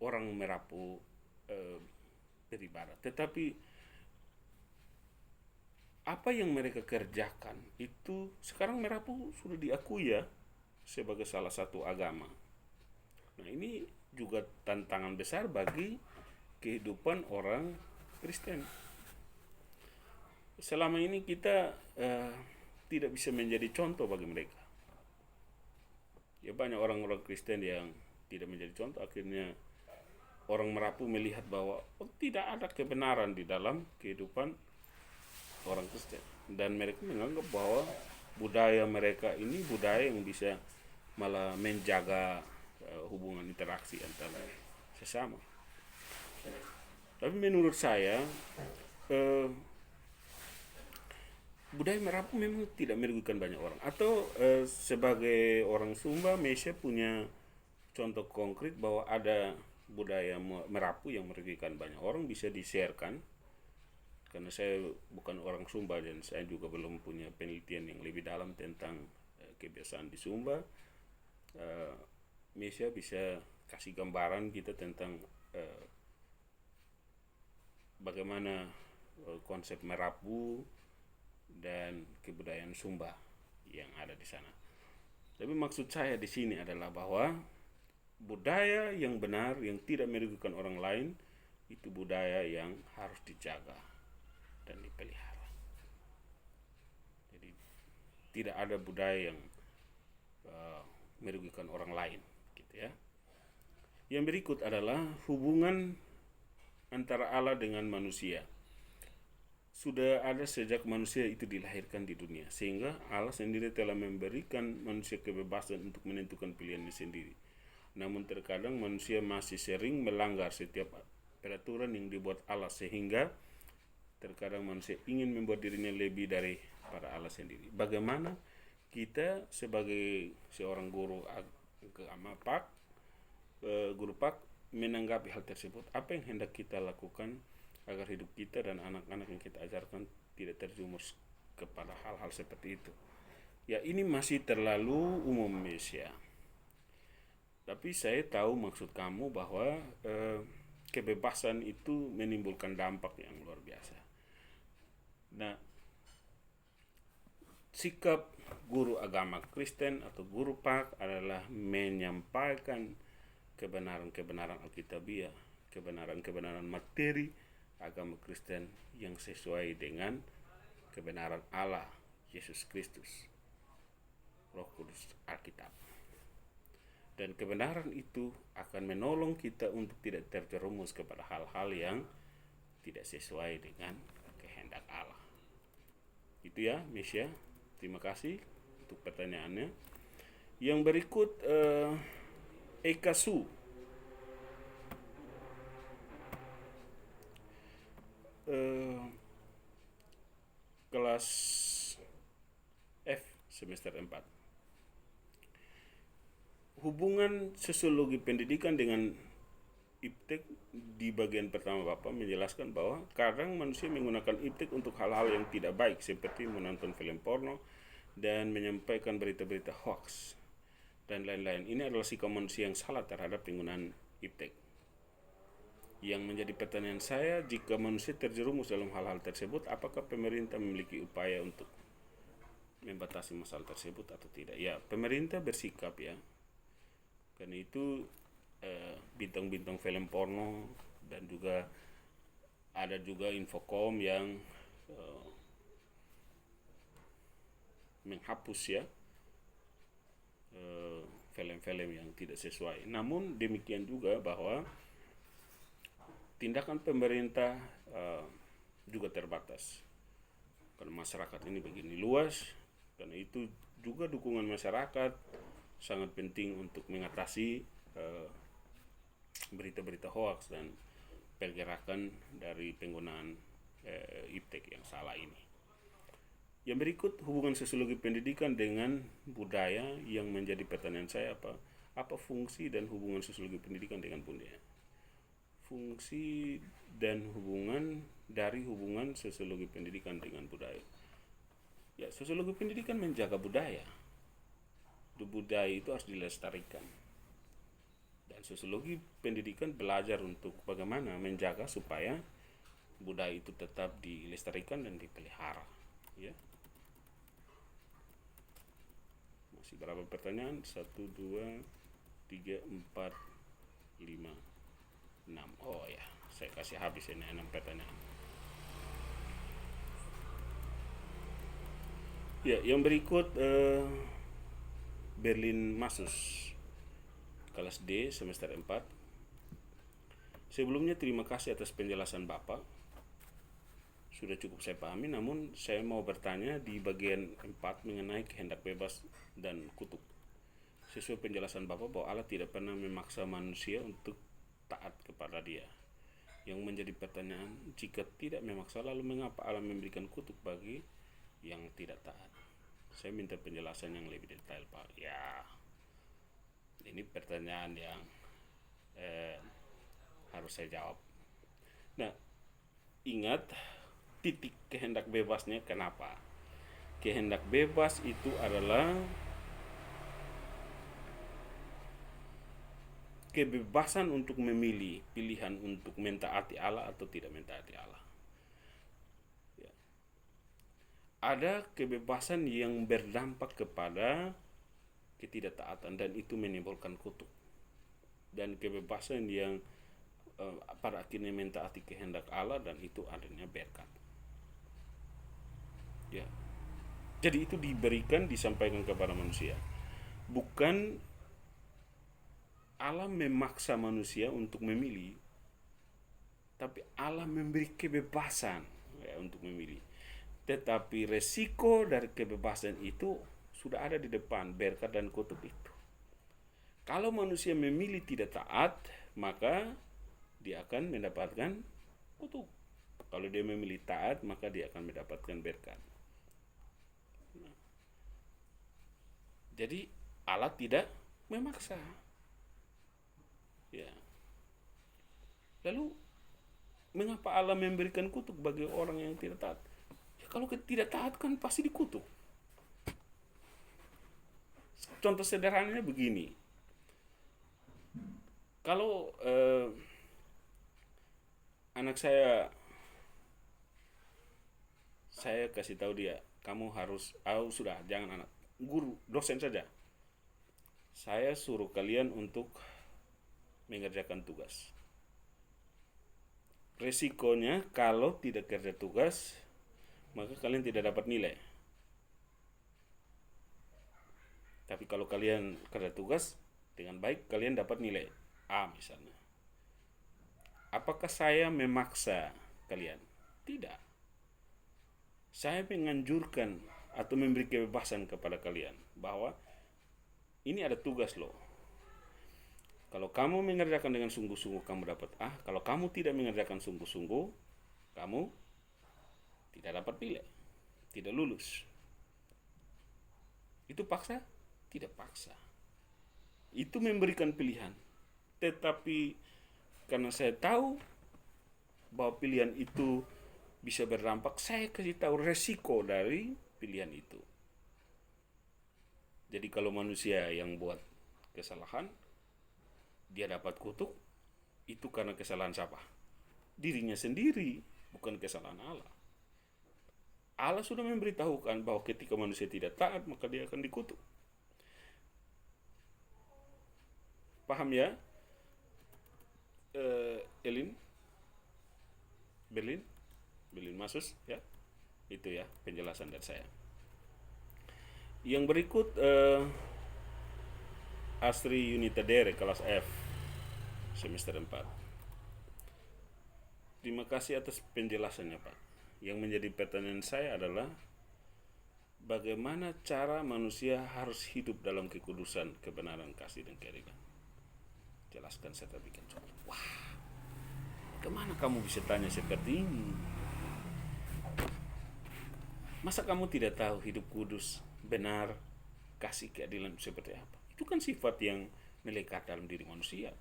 Speaker 1: orang merapu beribadah. Tetapi apa yang mereka kerjakan itu sekarang merapu sudah diakui ya sebagai salah satu agama. Nah, ini juga tantangan besar bagi kehidupan orang Kristen. Selama ini kita tidak bisa menjadi contoh bagi mereka. Ya, banyak orang-orang Kristen yang tidak menjadi contoh, akhirnya orang merapu melihat bahwa tidak ada kebenaran di dalam kehidupan orang Kristen, dan mereka menganggap bahwa budaya mereka ini budaya yang bisa malah menjaga hubungan interaksi antara sesama. Tapi menurut saya budaya merapu memang tidak merugikan banyak orang. Atau sebagai orang Sumba, Mesya punya contoh konkret bahwa ada budaya merapu yang merugikan banyak orang, bisa di-sharekan. Karena saya bukan orang Sumba dan saya juga belum punya penelitian yang lebih dalam tentang kebiasaan di Sumba. Mesya bisa kasih gambaran kita tentang bagaimana konsep merapu dan kebudayaan Sumba yang ada di sana. Tapi maksud saya di sini adalah bahwa budaya yang benar, yang tidak merugikan orang lain, itu budaya yang harus dijaga dan dipelihara. Jadi tidak ada budaya yang merugikan orang lain, gitu ya. Yang berikut adalah hubungan antara Allah dengan manusia. Sudah ada sejak manusia itu dilahirkan di dunia, sehingga Allah sendiri telah memberikan manusia kebebasan untuk menentukan pilihannya sendiri. Namun terkadang manusia masih sering melanggar setiap peraturan yang dibuat Allah, sehingga terkadang manusia ingin membuat dirinya lebih dari para Allah sendiri. Bagaimana kita sebagai seorang guru agama guru Pak menanggapi hal tersebut? Apa yang hendak kita lakukan agar hidup kita dan anak-anak yang kita ajarkan tidak terjumus kepada hal-hal seperti itu? Ya, ini masih terlalu umum, Mesya. Tapi saya tahu maksud kamu bahwa kebebasan itu menimbulkan dampak yang luar biasa. Nah, sikap guru agama Kristen atau guru Pak adalah menyampaikan kebenaran-kebenaran Alkitabiah, kebenaran-kebenaran materi agama Kristen yang sesuai dengan kebenaran Allah Yesus Kristus. Roh Kudus Alkitab. Dan kebenaran itu akan menolong kita untuk tidak terjerumus kepada hal-hal yang tidak sesuai dengan kehendak Allah. Itu ya, Misha. Terima kasih untuk pertanyaannya. Yang berikut Eka Su. Kelas F semester 4. Hubungan sosiologi pendidikan dengan iptek. Di bagian pertama Bapak menjelaskan bahwa kadang manusia menggunakan iptek untuk hal-hal yang tidak baik seperti menonton film porno dan menyampaikan berita-berita hoax dan lain-lain. Ini adalah sikap manusia yang salah terhadap penggunaan iptek. Yang menjadi pertanyaan saya, jika manusia terjerumus dalam hal-hal tersebut, apakah pemerintah memiliki upaya untuk membatasi masalah tersebut atau tidak? Ya, pemerintah bersikap ya. Karena itu bintang-bintang film porno dan juga ada juga Infocom yang menghapus ya film-film yang tidak sesuai. Namun demikian juga bahwa tindakan pemerintah juga terbatas karena masyarakat ini begini luas. Karena itu juga dukungan masyarakat sangat penting untuk mengatasi berita-berita hoax dan pergerakan dari penggunaan iptek yang salah ini. Yang berikut, hubungan sosiologi pendidikan dengan budaya. Yang menjadi pertanyaan saya, apa fungsi dan hubungan sosiologi pendidikan dengan budaya? Fungsi dan hubungan dari hubungan sosiologi pendidikan dengan budaya. Ya, sosiologi pendidikan menjaga budaya. Budaya itu harus dilestarikan. Dan sosiologi pendidikan belajar untuk bagaimana menjaga supaya budaya itu tetap dilestarikan dan dipelihara. Ya. Masih berapa pertanyaan? 1, 2, 3, 4, 5, 6. Oh ya, saya kasih habis ini 6 pertanyaan. Ya, yang berikut Berlin Masus, kelas D semester 4. Sebelumnya terima kasih atas penjelasan Bapak. Sudah cukup saya pahami, namun saya mau bertanya di bagian 4 mengenai kehendak bebas dan kutuk. Sesuai penjelasan Bapak bahwa Allah tidak pernah memaksa manusia untuk taat kepada Dia. Yang menjadi pertanyaan, jika tidak memaksa, lalu mengapa Allah memberikan kutuk bagi yang tidak taat? Saya minta penjelasan yang lebih detail, Pak. Ya, ini pertanyaan yang harus saya jawab. Nah, ingat titik kehendak bebasnya kenapa? Kehendak bebas itu adalah kebebasan untuk memilih, pilihan untuk mentaati Allah atau tidak mentaati Allah. Ya. Ada kebebasan yang berdampak kepada ketidaktaatan dan itu menimbulkan kutuk. Dan kebebasan yang pada akhirnya mentaati kehendak Allah dan itu adanya berkat. Ya. Jadi itu diberikan, disampaikan kepada manusia. Bukan Allah memaksa manusia untuk memilih, tapi Allah memberi kebebasan ya, untuk memilih. Tetapi resiko dari kebebasan itu sudah ada di depan, berkat dan kutuk itu. Kalau manusia memilih tidak taat, maka dia akan mendapatkan kutuk. Kalau dia memilih taat, maka dia akan mendapatkan berkat. Nah, jadi Allah tidak memaksa. Ya. Lalu mengapa Allah memberikan kutuk bagi orang yang tidak taat? Ya, kalau tidak taat kan pasti dikutuk. Contoh sederhananya begini. Kalau anak saya kasih tahu dia, kamu harus, sudah jangan anak, guru, dosen saja. Saya suruh kalian untuk mengerjakan tugas. Resikonya kalau tidak kerja tugas, maka kalian tidak dapat nilai. Tapi kalau kalian kerja tugas dengan baik, kalian dapat nilai A misalnya. Apakah saya memaksa kalian? Tidak. Saya menganjurkan atau memberi kebebasan kepada kalian bahwa ini ada tugas loh. Kalau kamu mengerjakan dengan sungguh-sungguh, kamu dapat A. Kalau kamu tidak mengerjakan sungguh-sungguh, kamu tidak dapat nilai, tidak lulus. Itu paksa? Tidak paksa. Itu memberikan pilihan. Tetapi karena saya tahu bahwa pilihan itu bisa berdampak, saya kasih tahu resiko dari pilihan itu. Jadi kalau manusia yang buat kesalahan, dia dapat kutuk, itu karena kesalahan siapa? Dirinya sendiri, bukan kesalahan Allah. Allah sudah memberitahukan bahwa ketika manusia tidak taat, maka dia akan dikutuk. Paham ya? Elin? Berlin Masus ya. Itu ya penjelasan dari saya. Yang berikut Astri Yunita Dere kelas F semester 4. Terima kasih atas penjelasannya, Pak. Yang menjadi pertanyaan saya adalah bagaimana cara manusia harus hidup dalam kekudusan, kebenaran, kasih, dan keadilan. Jelaskan serta bikin contoh. Wah, kemana kamu bisa tanya seperti ini? Masa kamu tidak tahu hidup kudus, benar, kasih, keadilan seperti apa? Itu kan sifat yang melekat dalam diri manusia.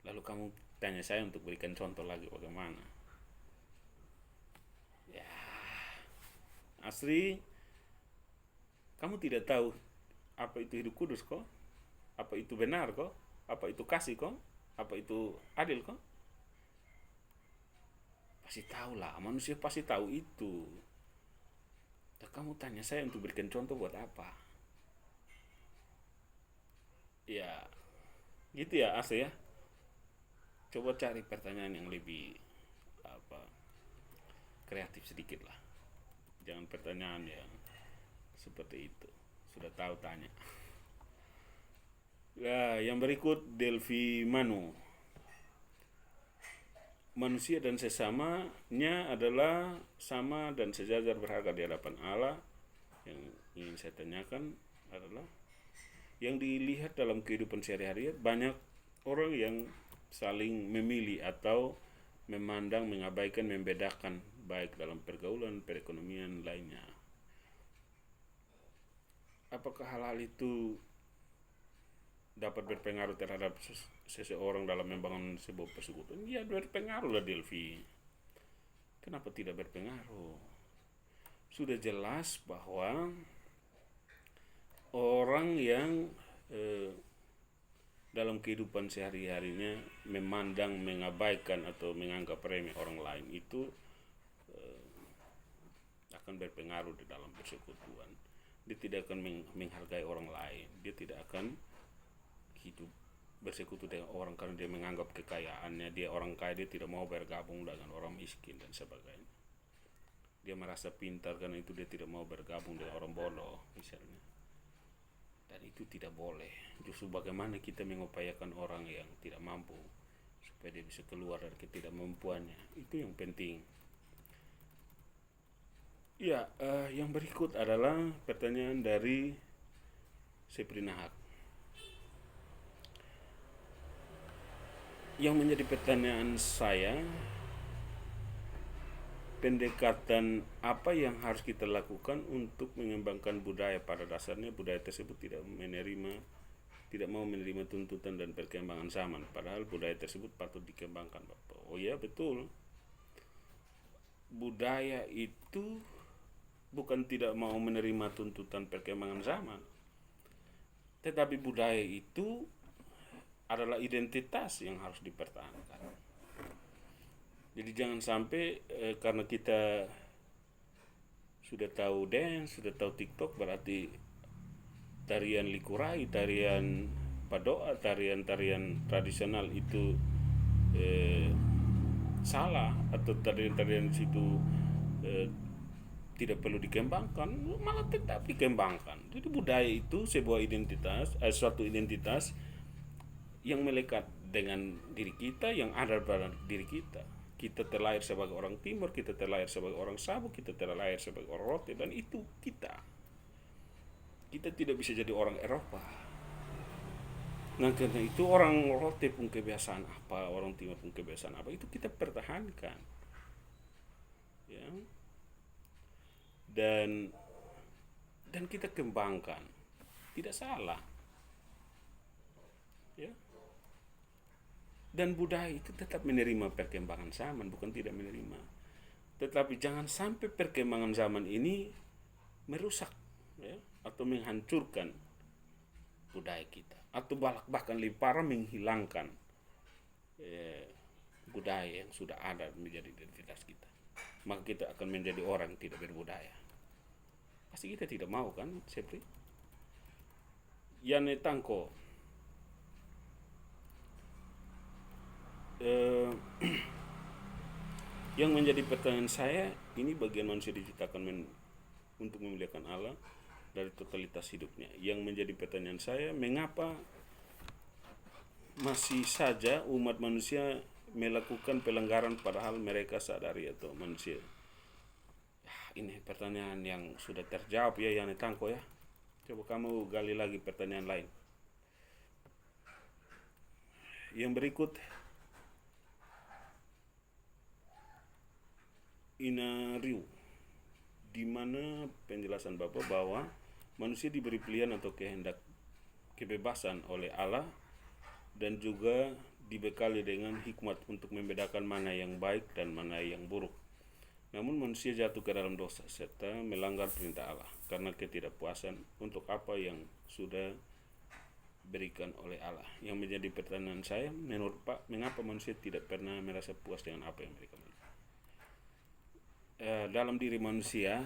Speaker 1: Lalu kamu tanya saya untuk berikan contoh lagi bagaimana? Ya, Asri, kamu tidak tahu apa itu hidup kudus kok? Apa itu benar kok? Apa itu kasih kok? Apa itu adil kok? Pasti tahu lah, manusia pasti tahu itu. Dan kamu tanya saya untuk berikan contoh buat apa? Ya, gitu ya Asri ya. Coba cari pertanyaan yang lebih kreatif sedikit lah. Jangan pertanyaan yang seperti itu. Sudah tahu tanya. Ya, yang berikut Delvi Manu. Manusia dan sesamanya adalah sama dan sejajar berharga di hadapan Allah. Yang ingin saya tanyakan adalah yang dilihat dalam kehidupan sehari-hari, banyak orang yang saling memilih atau memandang, mengabaikan, membedakan baik dalam pergaulan, perekonomian lainnya. Apakah hal-hal itu dapat berpengaruh terhadap seseorang dalam membangun sebuah persekutuan? Ya, berpengaruh lah Delvi. Kenapa tidak berpengaruh? Sudah jelas bahwa orang yang dalam kehidupan sehari-harinya memandang, mengabaikan atau menganggap remeh orang lain itu akan berpengaruh di dalam persekutuan. Dia tidak akan menghargai orang lain. Dia tidak akan hidup bersekutu dengan orang karena dia menganggap kekayaannya, dia orang kaya, dia tidak mau bergabung dengan orang miskin dan sebagainya. Dia merasa pintar karena itu dia tidak mau bergabung dengan orang bodoh misalnya. Dan itu tidak boleh. Justru bagaimana kita mengupayakan orang yang tidak mampu supaya dia bisa keluar dari ketidakmampuannya, itu yang penting. Ya, yang berikut adalah pertanyaan dari Seprina Hak. Yang menjadi pertanyaan saya, pendekatan apa yang harus kita lakukan untuk mengembangkan budaya. Pada dasarnya budaya tersebut tidak mau menerima tuntutan dan perkembangan zaman, padahal budaya tersebut patut dikembangkan, Bapak. Oh ya, betul. Budaya itu bukan tidak mau menerima tuntutan perkembangan zaman, tetapi budaya itu adalah identitas yang harus dipertahankan. Jadi jangan sampai karena kita sudah tahu dance, sudah tahu TikTok, berarti tarian likurai, tarian padoa, tarian-tarian tradisional itu salah, atau tarian-tarian situ tidak perlu dikembangkan, malah tetap dikembangkan. Jadi budaya itu sebuah identitas, suatu identitas yang melekat dengan diri kita, yang ada pada diri kita. Kita terlahir sebagai orang Timur, kita terlahir sebagai orang Sabuk, kita terlahir sebagai orang Rote, dan itu kita. Kita tidak bisa jadi orang Eropa. Nah karena itu orang Rote pun kebiasaan apa, orang Timur pun kebiasaan apa, itu kita pertahankan, ya. Dan kita kembangkan, tidak salah, ya. Dan budaya itu tetap menerima perkembangan zaman, bukan tidak menerima. Tetapi jangan sampai perkembangan zaman ini merusak, ya, atau menghancurkan budaya kita, atau bahkan lebih parah menghilangkan budaya yang sudah ada menjadi identitas kita. Maka kita akan menjadi orang yang tidak berbudaya. Pasti kita tidak mau kan, Sepri? Yane Tangko, yang menjadi pertanyaan saya, ini bagian manusia diciptakan untuk memuliakan Allah dari totalitas hidupnya. Yang menjadi pertanyaan saya, mengapa masih saja umat manusia melakukan pelanggaran padahal mereka sadari atau manusia? Ini pertanyaan yang sudah terjawab ya, Yane Tangko ya. Coba kamu gali lagi pertanyaan lain. Yang berikut, Inariu, di mana penjelasan Bapak bahwa manusia diberi pilihan atau kehendak kebebasan oleh Allah dan juga dibekali dengan hikmat untuk membedakan mana yang baik dan mana yang buruk. Namun manusia jatuh ke dalam dosa serta melanggar perintah Allah karena ketidakpuasan untuk apa yang sudah berikan oleh Allah. Yang menjadi pertanyaan saya, menurut Pak, mengapa manusia tidak pernah merasa puas dengan apa yang mereka miliki? Dalam diri manusia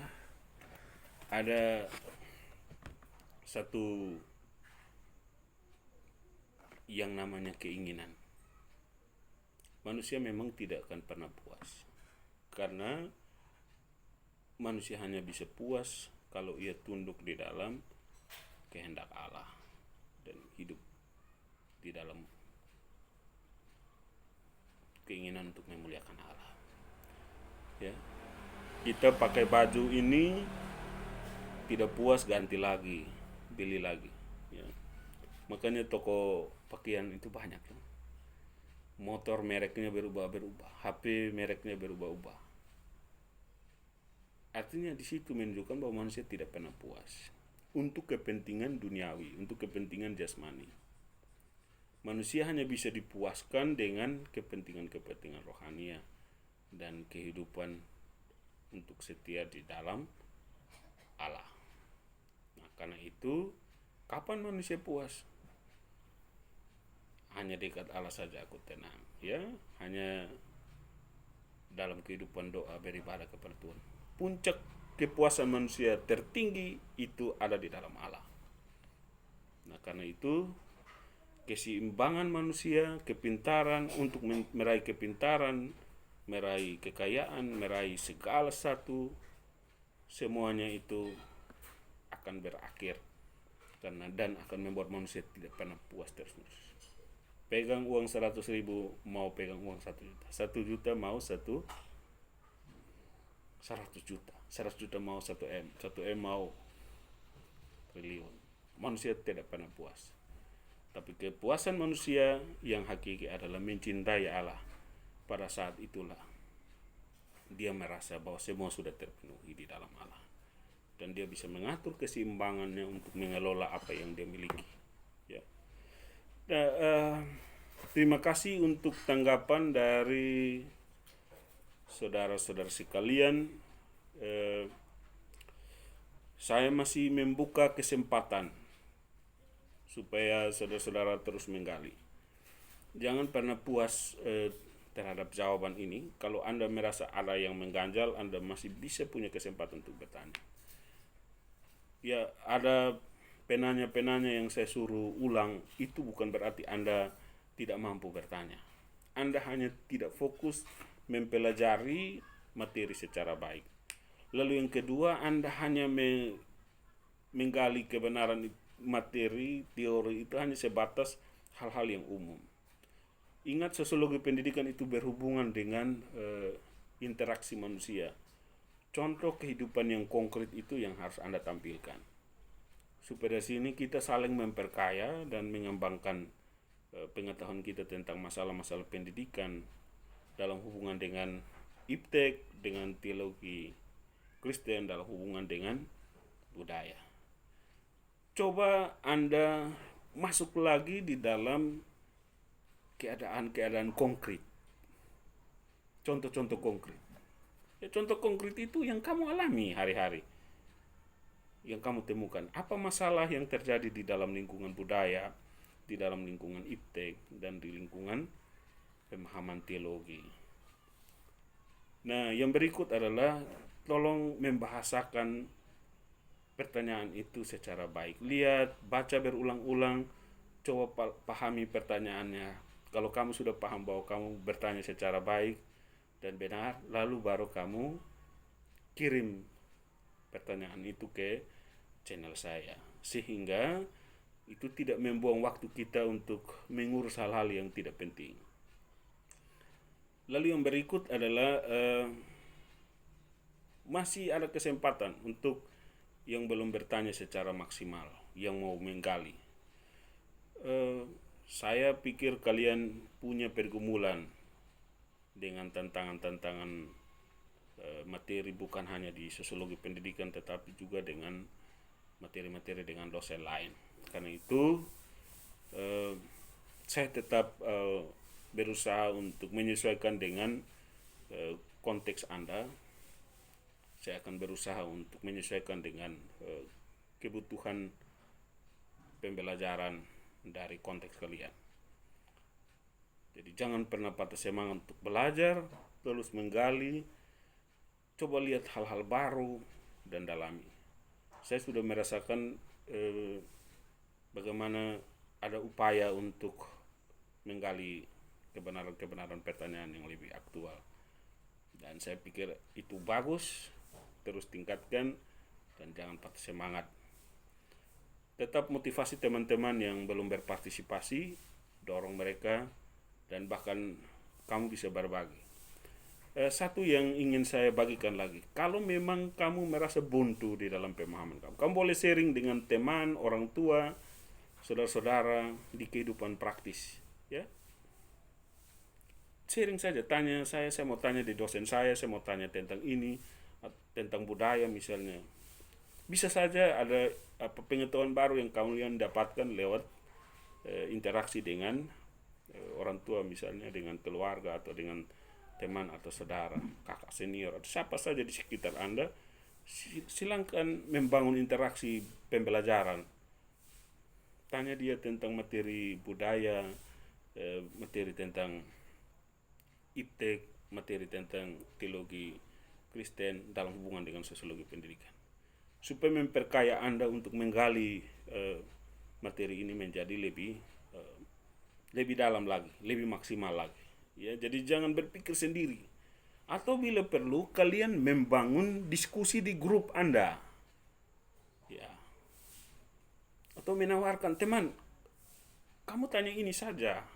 Speaker 1: ada satu yang namanya keinginan. Manusia memang tidak akan pernah puas, karena manusia hanya bisa puas kalau ia tunduk di dalam kehendak Allah dan hidup di dalam keinginan untuk memuliakan Allah, ya. Kita pakai baju ini tidak puas, ganti lagi, beli lagi, ya. Makanya toko pakaian itu banyak, ya. Motor mereknya berubah-berubah, HP mereknya berubah-ubah. Artinya di situ menunjukkan bahwa manusia tidak pernah puas untuk kepentingan duniawi, untuk kepentingan jasmani. Manusia hanya bisa dipuaskan dengan kepentingan-kepentingan rohania dan kehidupan untuk setia di dalam Allah. Nah, karena itu, kapan manusia puas? Hanya dekat Allah saja aku tenang, ya. Hanya dalam kehidupan doa beribadah kepada Tuhan. Puncak kepuasan manusia tertinggi itu ada di dalam Allah. Nah, karena itu keseimbangan manusia, kepintaran untuk meraih kepintaran, meraih kekayaan, meraih segala satu, semuanya itu akan berakhir karena dan akan membuat manusia tidak pernah puas terus. Pegang uang 100.000 mau pegang uang 1 juta, 1 juta mau 100 juta, 100 juta mau 1 M, 1 M mau triliun. Manusia tidak pernah puas. Tapi kepuasan manusia yang hakiki adalah mencintai Allah. Pada saat itulah dia merasa bahwa semua sudah terpenuhi di dalam Allah, dan dia bisa mengatur keseimbangannya untuk mengelola apa yang dia miliki, ya. Terima kasih untuk tanggapan dari saudara-saudara sekalian. Saya masih membuka kesempatan supaya saudara-saudara terus menggali. Jangan pernah puas terhadap jawaban ini. Kalau Anda merasa ada yang mengganjal, Anda masih bisa punya kesempatan untuk bertanya. Ya, ada penanya-penanya yang saya suruh ulang, itu bukan berarti Anda tidak mampu bertanya. Anda hanya tidak fokus mempelajari materi secara baik. Lalu yang kedua, Anda hanya menggali kebenaran materi, teori itu hanya sebatas hal-hal yang umum. Ingat, sosiologi pendidikan itu berhubungan dengan interaksi manusia. Contoh kehidupan yang konkret itu yang harus Anda tampilkan. Supaya sini kita saling memperkaya dan mengembangkan pengetahuan kita tentang masalah-masalah pendidikan dalam hubungan dengan iptek, dengan teologi Kristen, dalam hubungan dengan budaya. Coba Anda masuk lagi di dalam keadaan-keadaan konkret. Contoh-contoh konkret. Ya, contoh konkret itu yang kamu alami hari-hari. Yang kamu temukan. Apa masalah yang terjadi di dalam lingkungan budaya, di dalam lingkungan iptek, dan di lingkungan pemahaman teologi. Nah, yang berikut adalah tolong membahasakan pertanyaan itu secara baik. Lihat, baca berulang-ulang, coba pahami pertanyaannya. Kalau kamu sudah paham bahwa kamu bertanya secara baik dan benar, lalu baru kamu kirim pertanyaan itu ke channel saya, sehingga itu tidak membuang waktu kita untuk mengurus hal-hal yang tidak penting. Lalu yang berikut adalah masih ada kesempatan untuk yang belum bertanya secara maksimal, yang mau menggali. Saya pikir kalian punya pergumulan dengan tantangan-tantangan materi, bukan hanya di sosiologi pendidikan, tetapi juga dengan materi-materi dengan dosen lain. Karena itu saya tetap berusaha untuk menyesuaikan dengan konteks Anda. Saya akan berusaha untuk menyesuaikan dengan kebutuhan pembelajaran dari konteks kalian. Jadi jangan pernah patah semangat untuk belajar, terus menggali, coba lihat hal-hal baru dan dalami. Saya sudah merasakan bagaimana ada upaya untuk menggali kebenaran-kebenaran pertanyaan yang lebih aktual. Dan saya pikir itu bagus, terus tingkatkan dan jangan patah semangat. Tetap motivasi teman-teman yang belum berpartisipasi, dorong mereka, dan bahkan kamu bisa berbagi. Satu yang ingin saya bagikan lagi, kalau memang kamu merasa buntu di dalam pemahaman kamu boleh sharing dengan teman, orang tua, saudara-saudara di kehidupan praktis, ya. Sharing saja, tanya saya mau tanya di dosen saya mau tanya tentang ini, tentang budaya misalnya. Bisa saja ada pengetahuan baru yang kalian dapatkan lewat interaksi dengan orang tua misalnya, dengan keluarga atau dengan teman atau saudara, kakak senior atau siapa saja di sekitar Anda. Silakan membangun interaksi pembelajaran. Tanya dia tentang materi budaya, materi tentang iptek, materi tentang teologi Kristen dalam hubungan dengan sosiologi pendidikan, supaya memperkaya Anda untuk menggali materi ini menjadi lebih dalam lagi, lebih maksimal lagi. Ya, jadi jangan berpikir sendiri. Atau bila perlu kalian membangun diskusi di grup Anda. Ya. Atau menawarkan, teman, kamu tanya ini saja.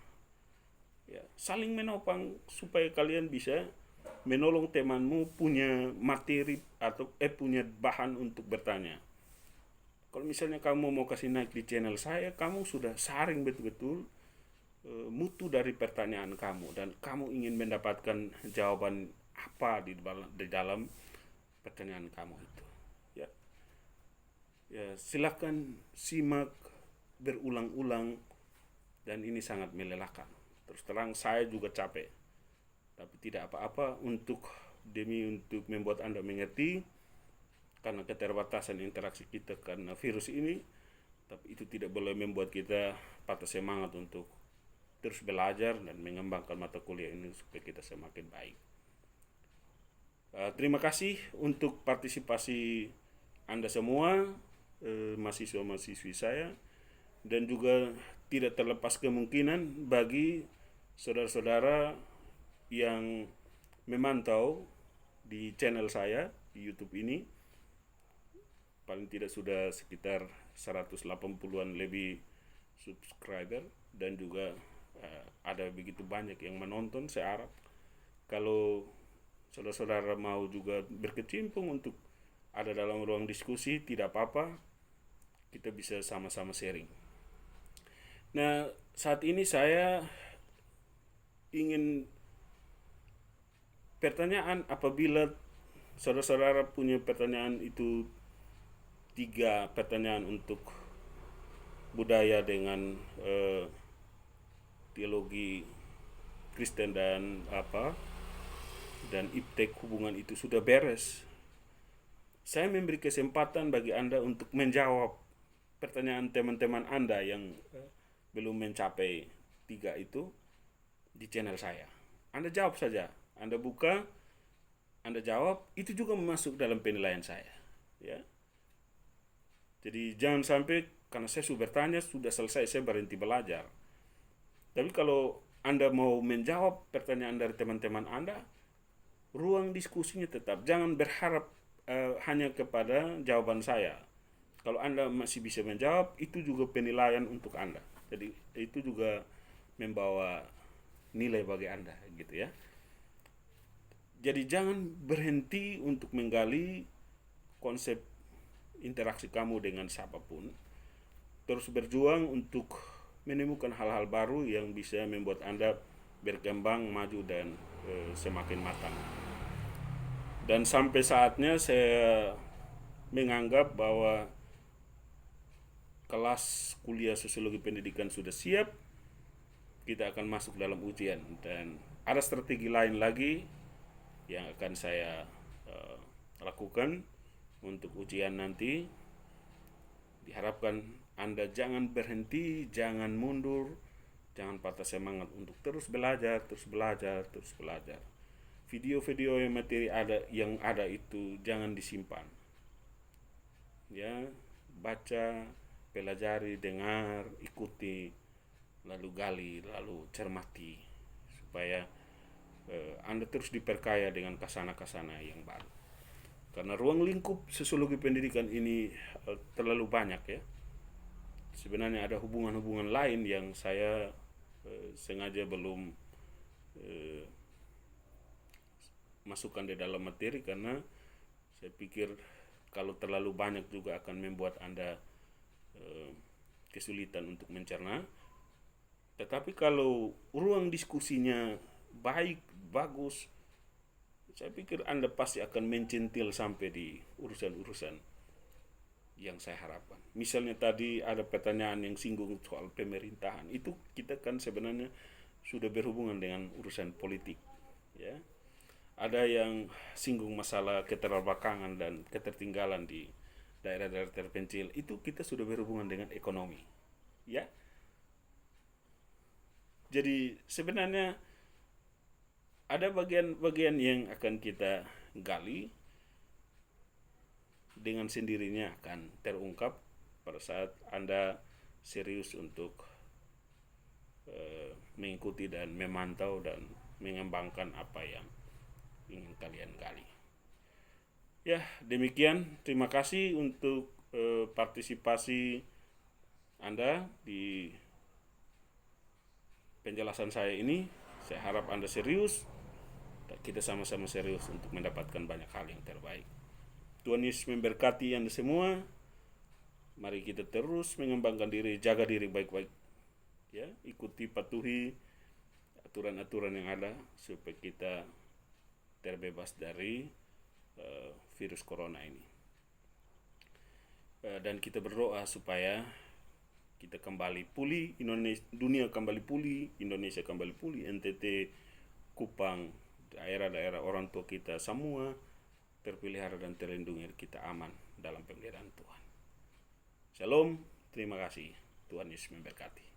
Speaker 1: Ya, saling menopang supaya kalian bisa menolong temanmu punya materi atau punya bahan untuk bertanya. Kalau misalnya kamu mau kasih naik di channel saya, kamu sudah saring betul-betul mutu dari pertanyaan kamu dan kamu ingin mendapatkan jawaban apa di dalam pertanyaan kamu itu. Ya, ya, silakan simak berulang-ulang dan ini sangat melelahkan. Terus terang saya juga capek, tapi tidak apa-apa demi membuat Anda mengerti karena keterbatasan interaksi kita karena virus ini. Tapi itu tidak boleh membuat kita patah semangat untuk terus belajar dan mengembangkan mata kuliah ini supaya kita semakin baik. Terima kasih untuk partisipasi Anda semua, mahasiswa-mahasiswi saya, dan juga tidak terlepas kemungkinan bagi saudara-saudara yang memantau di channel saya YouTube ini. Paling tidak sudah sekitar 180-an lebih subscriber, dan juga ada begitu banyak yang menonton. Saya harap kalau saudara-saudara mau juga berkecimpung untuk ada dalam ruang diskusi, tidak apa-apa, kita bisa sama-sama sharing. Nah, saat ini saya ingin pertanyaan, apabila saudara-saudara punya pertanyaan itu 3 pertanyaan untuk budaya dengan teologi Kristen dan iptek hubungan itu sudah beres, saya memberi kesempatan bagi Anda untuk menjawab pertanyaan teman-teman Anda yang belum mencapai 3 itu di channel saya. Anda jawab saja, Anda buka, Anda jawab, itu juga masuk dalam penilaian saya, ya. Jadi jangan sampai karena saya sudah bertanya, sudah selesai, saya berhenti belajar. Tapi kalau Anda mau menjawab pertanyaan dari teman-teman Anda, ruang diskusinya tetap. Jangan berharap hanya kepada jawaban saya. Kalau Anda masih bisa menjawab, itu juga penilaian untuk Anda. Jadi itu juga membawa nilai bagi Anda, gitu ya. Jadi jangan berhenti untuk menggali konsep interaksi kamu dengan siapapun. Terus berjuang untuk menemukan hal-hal baru yang bisa membuat Anda berkembang, maju, dan semakin matang. Dan sampai saatnya saya menganggap bahwa kelas kuliah sosiologi pendidikan sudah siap. Kita akan masuk dalam ujian, dan ada strategi lain lagi yang akan saya lakukan untuk ujian nanti. Diharapkan Anda jangan berhenti, jangan mundur, jangan patah semangat untuk terus belajar. Video-video yang materi yang ada itu jangan disimpan, ya. Baca, pelajari, dengar, ikuti, lalu gali, lalu cermati, supaya Anda terus diperkaya dengan kasana-kasana yang baru. Karena ruang lingkup sosiologi pendidikan ini terlalu banyak, ya. Sebenarnya ada hubungan-hubungan lain yang saya sengaja belum masukkan di dalam materi, karena saya pikir kalau terlalu banyak juga akan membuat Anda kesulitan untuk mencerna. Tetapi kalau ruang diskusinya baik, bagus, saya pikir Anda pasti akan mencentil sampai di urusan-urusan yang saya harapkan. Misalnya tadi ada pertanyaan yang singgung soal pemerintahan. Itu kita kan sebenarnya sudah berhubungan dengan urusan politik, ya. Ada yang singgung masalah keterbelakangan dan ketertinggalan di daerah-daerah terpencil. Itu kita sudah berhubungan dengan ekonomi, ya. Jadi sebenarnya ada bagian-bagian yang akan kita gali, dengan sendirinya akan terungkap pada saat Anda serius untuk mengikuti dan memantau dan mengembangkan apa yang ingin kalian gali. Ya, demikian. Terima kasih untuk partisipasi Anda di penjelasan saya ini. Saya harap Anda serius, dan kita sama-sama serius untuk mendapatkan banyak hal yang terbaik. Tuhan Yesus memberkati Anda semua. Mari kita terus mengembangkan diri, jaga diri baik-baik, ya. Ikuti, patuhi aturan-aturan yang ada supaya kita terbebas dari virus corona ini. Dan kita berdoa supaya kita kembali pulih, dunia kembali pulih, Indonesia kembali pulih, NTT, Kupang, daerah-daerah orang tua kita semua terpelihara dan terlindungi, kita aman dalam pemeliharaan Tuhan. Shalom, terima kasih. Tuhan Yesus memberkati.